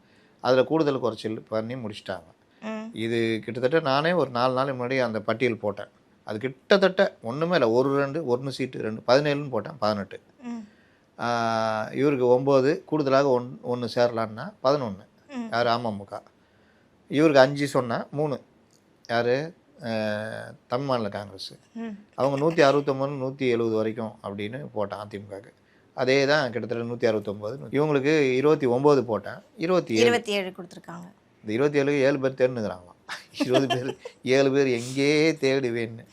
அதில் கூடுதல் குறைச்சல் பண்ணி முடிச்சிட்டாங்க. இது கிட்டத்தட்ட நானே ஒரு 4 நாள் முன்னாடி அந்த பட்டியல் போட்டேன். அது கிட்டத்தட்ட ஒன்றுமே இல்லை, 1 சீட்டு 2 17ன்னு போட்டேன், 18. இவருக்கு 9, கூடுதலாக 1 சேரலான்னா 11. யார்? அமமுக. இவருக்கு 5 சொன்னேன், 3 யார்? தமிழ் மாநில காங்கிரஸ். அவங்க 169 170 வரைக்கும் அப்படின்னு போட்டேன் அதிமுகவுக்கு. அதே தான் கிட்டத்தட்ட 169. இவங்களுக்கு 29 போட்டேன், 27 கொடுத்துருக்காங்க. இந்த 27 7 பேர் தேடினுக்கிறாங்களாம். 20 பேர் 7 பேர் எங்கே தேடுவேன்னு.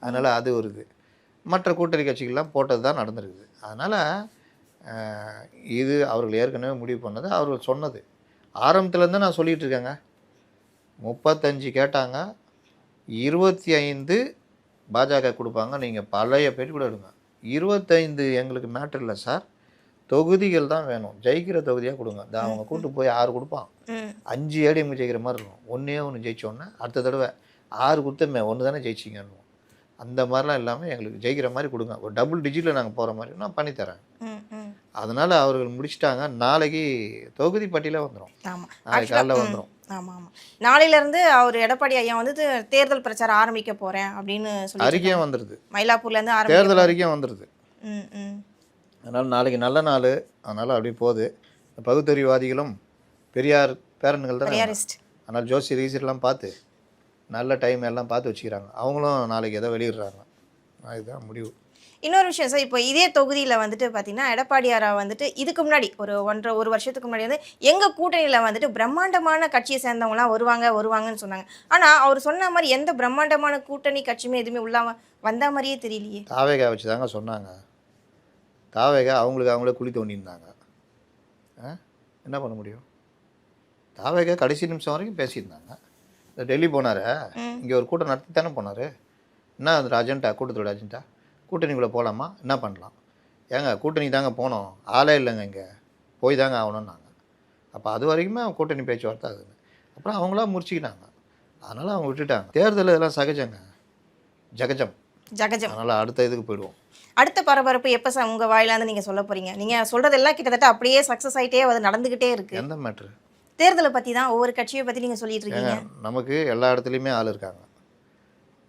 அதனால் அது ஒரு இது. மற்ற கூட்டணி கட்சிகள்லாம் போட்டது தான் நடந்திருக்குது. அதனால் இது அவர்கள் ஏற்கனவே முடிவு பண்ணது, அவர்கள் சொன்னது. ஆரம்பத்துலேருந்து நான் சொல்லிகிட்டு இருக்கேங்க. 35 கேட்டாங்க, 25 பாஜக கொடுப்பாங்க. நீங்கள் பழைய பேட்டி கூட எடுங்க. 25 எங்களுக்கு மேட்டர் இல்லை சார், தொகுதிகள் தான் வேணும், ஜெயிக்கிற தொகுதியாக கொடுங்க. அவங்க கூட்டு போய் 6 கொடுப்பான், 5 ஏடிஎம் ஜெயிக்கிற மாதிரி இருக்கும். 1 ஜெயிச்சோன்னே அடுத்த தடவை 6 கொடுத்தமே 1 தானே ஜெயிச்சிங்கன்னு. அந்த மாதிரிலாம் இல்லாமல் எங்களுக்கு ஜெயிக்கிற மாதிரி கொடுங்க, ஒரு டபுள் டிஜிட்டில் நாங்கள் போகிற மாதிரி நான் பண்ணித்தரேன். அதனால் அவர்கள் முடிச்சிட்டாங்க. நாளைக்கு தொகுதி பட்டியலே வந்துடும், நாளைக்கு காலையில் வந்துடும். ஆமாம். நாளையிலேருந்து அவர் எடப்பாடி ஐயா வந்து தேர்தல் பிரச்சாரம் ஆரம்பிக்க போகிறேன் அப்படின்னு சொல்லி அறிக்கையும் வந்துடுது. மயிலாப்பூர்லேருந்து தேர்தல் அறிக்கையும் வந்துடுது. அதனால் நாளைக்கு நல்ல நாள். அதனால் அப்படி போகுது. பகுத்தறிவாதிகளும் பெரியார் பேரன்கள் தான். அதனால் ஜோசி ரீசர்லாம் பார்த்து நல்ல டைம் எல்லாம் பார்த்து வச்சுக்கிறாங்க. அவங்களும் நாளைக்கு எதோ வெளியிடுறாங்க. அதுதான் முடிவு. இன்னொரு விஷயம் சார், இப்போ இதே தொகுதியில வந்துட்டு பார்த்தீங்கன்னா, எடப்பாடியாரா வந்துட்டு இதுக்கு முன்னாடி ஒரு 1 வருஷத்துக்கு முன்னாடி வந்து எங்க கூட்டணியில வந்துட்டு பிரம்மாண்டமான கட்சிய சேர்ந்தவங்கலாம் வருவாங்கன்னு சொன்னாங்க. ஆனா, அவர் சொன்ன மாரி எந்த பிரம்மாண்டமான கூட்டணி கட்சியுமே எதுவுமே உள்ள வந்தா மாரியே தெரியலையே! தாவேகா வச்சு தாங்க சொன்னாங்க. தாவேகா அவங்களுக்கு அவங்களே குழி தோண்டியிருந்தாங்க. என்ன பண்ண முடியும்? தாவேகா கடைசி நிமிஷம் வரைக்கும் பேசியிருந்தாங்க. இந்த டெல்லி போனாரு, இங்கே ஒரு கூட்டம் நடத்தி தானே போனார். என்ன அது அஜெண்டா, கூட்டத்தோட அஜெண்டா? கூட்டணிக்குள்ளே போகலாமா? என்ன பண்ணலாம்? ஏங்க கூட்டணி தாங்க போனோம், ஆளே இல்லைங்க இங்கே, போய் தாங்க ஆகணும்னாங்க. அப்போ அது வரைக்குமே கூட்டணி பேச்சுவார்த்தை ஆகுது. அப்புறம் அவங்களா முடிச்சுக்கிட்டாங்க. அதனால் அவங்க விட்டுட்டாங்க. தேர்தல் இதெல்லாம் சகஜங்க, ஜகஜம். அதனால் அடுத்த இதுக்கு போயிடுவோம். அடுத்த பரபரப்பு எப்போ சார் உங்கள் வாயிலாந்து நீங்கள் சொல்ல போகிறீங்க? நீங்கள் சொல்கிறதெல்லாம் கிட்டத்தட்ட அப்படியே சக்ஸஸ் ஆகிட்டே அது நடந்துக்கிட்டே இருக்குது. எந்த மேட்ரு? தேர்தலை பற்றி தான், ஒவ்வொரு கட்சியை பற்றி நீங்கள் சொல்லிட்டு இருக்கீங்க. நமக்கு எல்லா இடத்துலையுமே ஆள் இருக்காங்க.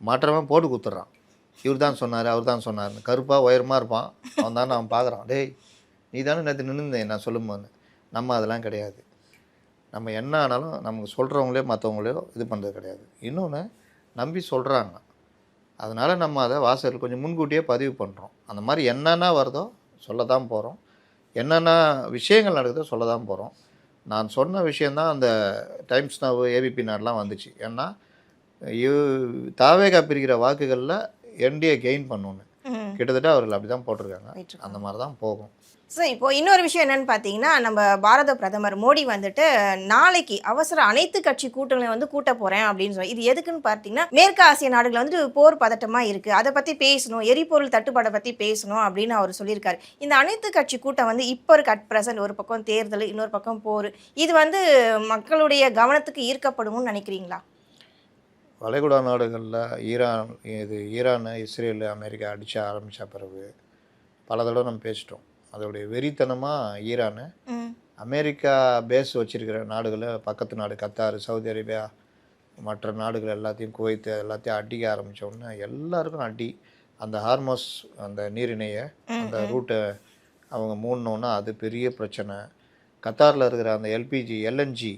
மாற்றமாக போட்டு கொடுத்துட்றான். இவர் தான் சொன்னார், அவர் தான் சொன்னார்னு. கருப்பாக உயரமாக இருப்பான், அவன் தான் அவன் பார்க்குறான். டேய் நீ தானே நேற்று நின்றுந்தேன் நான் சொல்லும்போது. நம்ம அதெல்லாம் கிடையாது. நம்ம என்ன ஆனாலும் நமக்கு சொல்கிறவங்களே மற்றவங்களோ இது பண்ணுறது கிடையாது. இன்னொன்று நம்பி சொல்கிறாங்க, அதனால் நம்ம அதை வாசல் கொஞ்சம் முன்கூட்டியே பதிவு பண்ணுறோம். அந்த மாதிரி என்னென்ன வருதோ சொல்ல தான் போகிறோம், என்னென்ன விஷயங்கள் நடக்குதோ சொல்ல தான் போகிறோம். நான் சொன்ன விஷயந்தான் அந்த டைம்ஸ் நவ் ஏபிபி நாடெலாம் வந்துச்சு. ஏன்னா தாவேகா பிரிக்கிற வாக்குகளில் என்டிஏ கெயின் பண்ணணுன்னு கிட்டத்தட்ட அவர்கள் அப்படி தான் போட்டிருக்காங்க. அந்த மாதிரி தான் போகும். சார் இப்போ இன்னொரு விஷயம் என்னன்னு பார்த்தீங்கன்னா, நம்ம பாரத பிரதமர் மோடி வந்துட்டு நாளைக்கு அவசர அனைத்து கட்சி கூட்டங்களை வந்து கூட்ட போகிறேன் அப்படின்னு சொல்லி, இது எதுக்குன்னு பார்த்தீங்கன்னா, மேற்கு ஆசிய நாடுகள் வந்துட்டு போர் பதட்டமாக இருக்குது, அதை பற்றி பேசணும், எரிபொருள் தட்டுப்பாடை பற்றி பேசணும் அப்படின்னு அவர் சொல்லியிருக்காரு. இந்த அனைத்து கட்சி கூட்டம் வந்து இப்போ இருக்க அட் ப்ரெசன்ட் ஒரு பக்கம் தேர்தல், இன்னொரு பக்கம் போர், இது வந்து மக்களுடைய கவனத்துக்கு ஈர்க்கப்படும்னு நினைக்கிறீங்களா? வளைகுடா நாடுகளில் ஈரான், இஸ்ரேல், அமெரிக்கா அடித்து ஆரம்பித்த பிறகு பல தடவை நம்ம பேசிட்டோம். அதோடைய வெறித்தனமாக ஈரான், அமெரிக்கா பேஸ் வச்சுருக்கிற நாடுகளை, பக்கத்து நாடு கத்தார், சவுதி அரேபியா, மற்ற நாடுகள் எல்லாத்தையும், குவைத்து எல்லாத்தையும் அடிக்க ஆரம்பித்தோடனே எல்லாருக்கும் அடி. அந்த ஹார்மோஸ் அந்த நீரிணையை அந்த ரூட்டை அவங்க மூடணுன்னா அது பெரிய பிரச்சனை. கத்தாரில் இருக்கிற அந்த எல்என்ஜி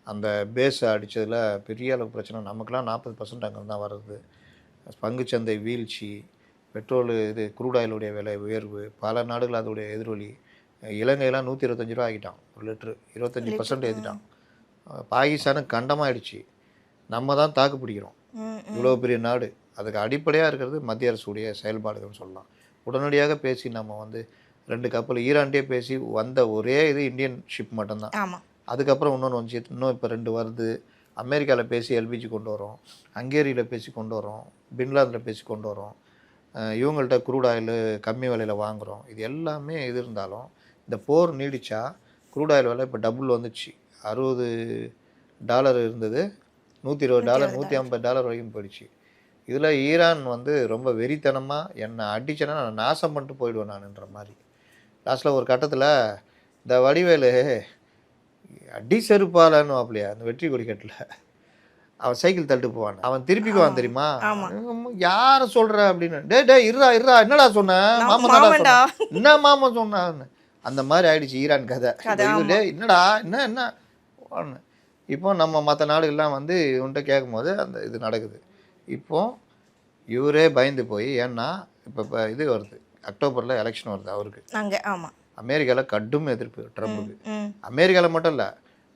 அந்த பேஸை அடித்ததில் பெரிய அளவு பிரச்சனை. நமக்கெல்லாம் 40% அங்கே தான் வருது. பங்குச்சந்தை வீழ்ச்சி, பெட்ரோலு குரூட் ஆயிலுடைய விலை உயர்வு, பல நாடுகள் அதோடைய எதிரொலி. இலங்கையெல்லாம் 125 ரூபா ஆகிட்டான் ஒரு லிட்ரு, 25% ஏற்றிட்டான். பாகிஸ்தானுக்கு கண்டமாகிடுச்சு. நம்ம தான் தாக்கு பிடிக்கிறோம், இவ்வளோ பெரிய நாடு. அதுக்கு அடிப்படையாக இருக்கிறது மத்திய அரசுடைய செயல்பாடுகள்னு சொல்லலாம். உடனடியாக பேசி நம்ம வந்து 2 கப்பல் ஈரான்டே பேசி வந்த ஒரே இது இந்தியன் ஷிப் மட்டும்தான். அதுக்கப்புறம் இன்னொன்று வந்துச்சு, இன்னும் இப்போ 2 வருது. அமெரிக்காவில் பேசி எல்பிஜி கொண்டு வரோம், ஹங்கேரியில் பேசி கொண்டு வரோம், பின்லாந்தில் பேசி கொண்டு வரோம், இவங்கள்ட்ட குரூட் ஆயில் கம்மி விலையில் வாங்குகிறோம். இது எல்லாமே இது இருந்தாலும் இந்த போர் நீடிச்சா குரூட் ஆயில் விலை இப்போ டபுள் வந்துச்சு. $60 இருந்தது, $120, $150 வரைக்கும் போயிடுச்சு. இதில் ஈரான் வந்து ரொம்ப வெறித்தனமாக என்னை அடிச்சேன்னா நான் நாசம் பண்ணிட்டு போயிடுவேன் நான்ன்ற மாதிரி. லாஸ்ட்டில் ஒரு கட்டத்தில் இந்த வடிவேலு அடி செருப்பாலன்னு வாப்பிலையா அந்த வெற்றி கொடி கட்டில் அவன் சைக்கிள் தள்ளிட்டு போவான், அவன் திருப்பிக்குவான் தெரியுமா? யாரை சொல்கிற அப்படின்னு. டே இருடா என்னடா சொன்னேன், மாமன் என்ன மாமன் சொன்னான்னு. அந்த மாதிரி ஆயிடுச்சு ஈரான் கதை. என்னடா என்ன இப்போ நம்ம மற்ற நாடுகள்லாம் வந்து இவன்கிட்ட கேட்கும் போது அந்த இது நடக்குது. இப்போ இவரே பயந்து போய், ஏன்னா இப்போ இது வருது, அக்டோபரில் எலெக்ஷன் வருது அவருக்கு. அமெரிக்காவில் கடும் எதிர்ப்பு ட்ரம்புக்கு. அமெரிக்காவில் மட்டும் இல்லை,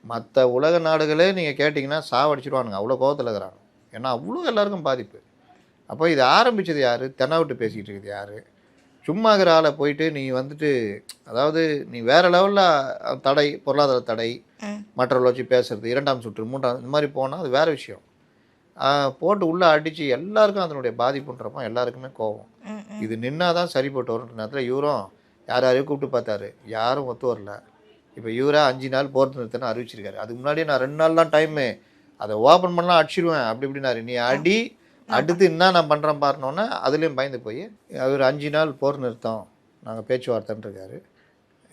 மற்ற உலக நாடுகளே நீங்கள் கேட்டிங்கன்னா சாவடிச்சிடுவானுங்க, அவ்வளோ கோபத்தில் இருக்கிறாங்க. ஏன்னா அவ்வளோ எல்லாருக்கும் பாதிப்பு. அப்போ இது ஆரம்பித்தது யார்? தென்னாவிட்டு பேசிக்கிட்டு இருக்குது யார்? சும்மா இருக்கிற ஆளை போயிட்டு நீ வந்துட்டு, அதாவது நீ வேறு லெவலில் தடை, பொருளாதார தடை, மற்றவர்களை வச்சு பேசுறது, 2ஆம் சுற்று 3ஆம் இந்த மாதிரி போனால் அது வேறு விஷயம். போட்டு உள்ளே அடித்து எல்லாருக்கும் அதனுடைய பாதிப்புன்றப்போ எல்லாருக்குமே கோபம். இது நின்னா தான் சரிப்பட்டு வருன்ற நேரத்தில் இவரும் யாரையும் கூப்பிட்டு பார்த்தாரு, யாரும் ஒத்து வரல. இப்போ இவரா 5 நாள் போர் நிறுத்தன்னு அறிவிச்சிருக்காரு. அதுக்கு முன்னாடியே நான் 2 நாள் தான் டைமு, அதை ஓப்பன் பண்ணலாம் அடிச்சிடுவேன் அப்படி இப்படின்னாரு. நீ அடி, அடுத்து என்ன நான் பண்ணுறேன் பாருனோன்னே அதுலேயும் பயந்து போய் அவர் 5 நாள் போர் நிறுத்தம் நாங்கள் பேச்சுவார்த்தைன்னு இருக்காரு.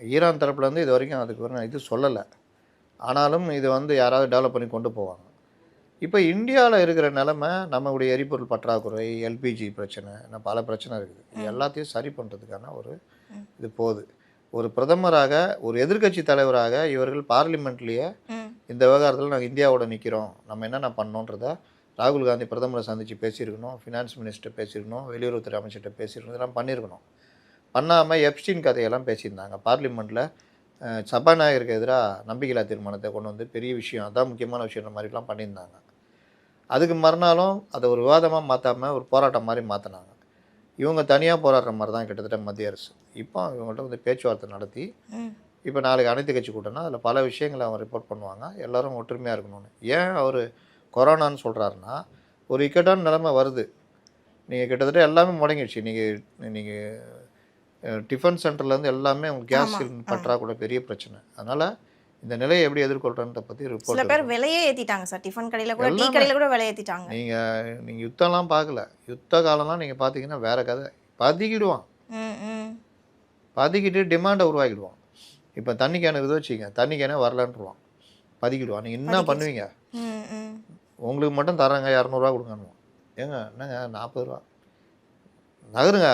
ஈரான் தரப்புலேருந்து இது வரைக்கும் அதுக்கு ஒரு இது சொல்லலை. ஆனாலும் இது வந்து யாராவது டெவலப் பண்ணி கொண்டு போவாங்க. இப்போ இந்தியாவில் இருக்கிற நிலமை, நம்மளுடைய எரிபொருள் பற்றாக்குறை, எல்பிஜி பிரச்சனை, இன்னும் பல பிரச்சனை இருக்குது. இது எல்லாத்தையும் சரி பண்ணுறதுக்கான ஒரு இது போகுது. ஒரு பிரதமராக, ஒரு எதிர்க்கட்சி தலைவராக இவர்கள் பார்லிமெண்ட்லேயே இந்த விவகாரத்தில் நாங்கள் இந்தியாவோட நிற்கிறோம், நம்ம என்னென்ன பண்ணோன்றதை ராகுல் காந்தி பிரதமரை சந்தித்து பேசியிருக்கணும், ஃபினான்ஸ் மினிஸ்டர் பேசியிருக்கணும், வெளியுறவுத்துறை அமைச்சர்கிட்ட பேசியிருக்கணும், இதெல்லாம் பண்ணியிருக்கணும். பண்ணாமல் எப்ஸ்டீன் கதையெல்லாம் பேசியிருந்தாங்க. பார்லிமெண்ட்டில் சபாநாயகருக்கு எதிராக நம்பிக்கையில்லா தீர்மானத்தை கொண்டு வந்து பெரிய விஷயம், அதான் முக்கியமான விஷயன்ற மாதிரிலாம் பண்ணியிருந்தாங்க. அதுக்கு மறுநாளும் அதை ஒரு விவாதமாக மாற்றாமல் ஒரு போராட்டம் மாதிரி மாற்றினாங்க. இவங்க தனியாக போராடுற மாதிரி தான் கிட்டத்தட்ட மத்திய அரசு. இப்போ இவங்கள்ட்ட வந்து பேச்சுவார்த்தை நடத்தி இப்போ நாளைக்கு அனைத்து கட்சி கூட்டம்னா அதில் பல விஷயங்களை அவங்க ரிப்போர்ட் பண்ணுவாங்க. எல்லோரும் ஒற்றுமையாக இருக்கணும்னு. ஏன் அவர் கொரோனான்னு சொல்கிறாருன்னா, ஒரு இக்கட்டான நிலைமை வருது. நீங்கள் கிட்டத்தட்ட எல்லாமே முடங்கிடுச்சு. நீங்கள் டிஃபன் சென்டர்லேருந்து எல்லாமே உங்களுக்கு கேஸ் பற்றாக்குறை பெரிய பிரச்சனை. அதனால் இந்த நிலையை எப்படி எதிர்கொள்கிறத பற்றி சில ரிப்போர்ட். பேர் விலையே ஏற்றிட்டாங்க சார். டிஃபன் கடையில் கூட, டீ கடையில் கூட விலை ஏற்றிட்டாங்க. நீங்கள் யுத்தம்லாம் பார்க்கல. யுத்த காலம்லாம் நீங்கள் பார்த்தீங்கன்னா வேறு கதை. பதுக்கிடுவான். பதுக்கிட்டு டிமாண்டை உருவாக்கிடுவான். இப்போ தண்ணி கேன் இருக்குது வச்சுக்கங்க, தண்ணி கேனே வரலன்ட்டுருவான், பதுக்கிடுவான். நீங்கள் என்ன பண்ணுவீங்க? உங்களுக்கு மட்டும் தராங்க 200 கொடுங்கன்னுவான். ஏங்க என்னங்க 40 ரூபா நகருங்க,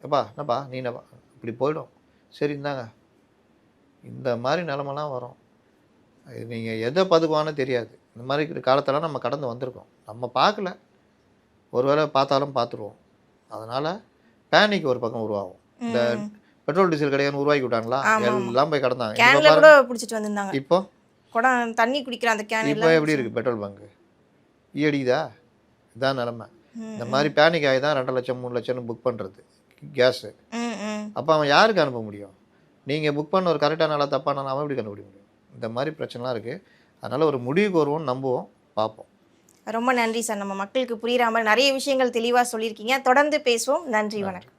எப்பா என்னப்பா நீ என்னப்பா, இப்படி போயிடும். சரி இந்தாங்க. இந்த மாதிரி நிலமெல்லாம் வரும். நீங்கள் எதை பதுக்குவான்னு தெரியாது. இந்த மாதிரி காலத்தெல்லாம் நம்ம கடந்து வந்திருக்கோம். நம்ம பார்க்கல, ஒருவேளை பார்த்தாலும் பார்த்துருவோம். அதனால் பேனிக் ஒரு பக்கம் உருவாகும். இந்த பெட்ரோல் டீசல் கிடையாது உருவாக்கி விட்டாங்களா, எல்லாம் போய் கடந்தாங்க. கேன்ல கூட பிடிச்சிட்டு வந்திருந்தாங்க. இப்போ குடம் தண்ணி குடிக்கிற அந்த கேன் இப்போ எப்படி இருக்குது பெட்ரோல் பங்கு? அடிக்குதா? இதான் நிலமை. இந்த மாதிரி பேனிக் ஆகி தான் 2 லட்சம் 3 லட்சம்னு புக் பண்ணுறது கேஸு. அப்போ அவன் யாருக்கு அனுப்ப முடியும்? நீங்கள் புக் பண்ண ஒரு கரெக்டான நாளாக தப்பான அவன் எப்படி கண்டுபிடிக்க முடியும்? இந்த மாதிரி பிரச்சனைலாம் இருக்குது. அதனால் ஒரு முடிவுக்கு வருவோம், நம்புவோம், பார்ப்போம். ரொம்ப நன்றி சார். நம்ம மக்களுக்கு புரிகிற மாதிரி நிறைய விஷயங்கள் தெளிவாக சொல்லியிருக்கீங்க. தொடர்ந்து பேசுவோம். நன்றி, வணக்கம்.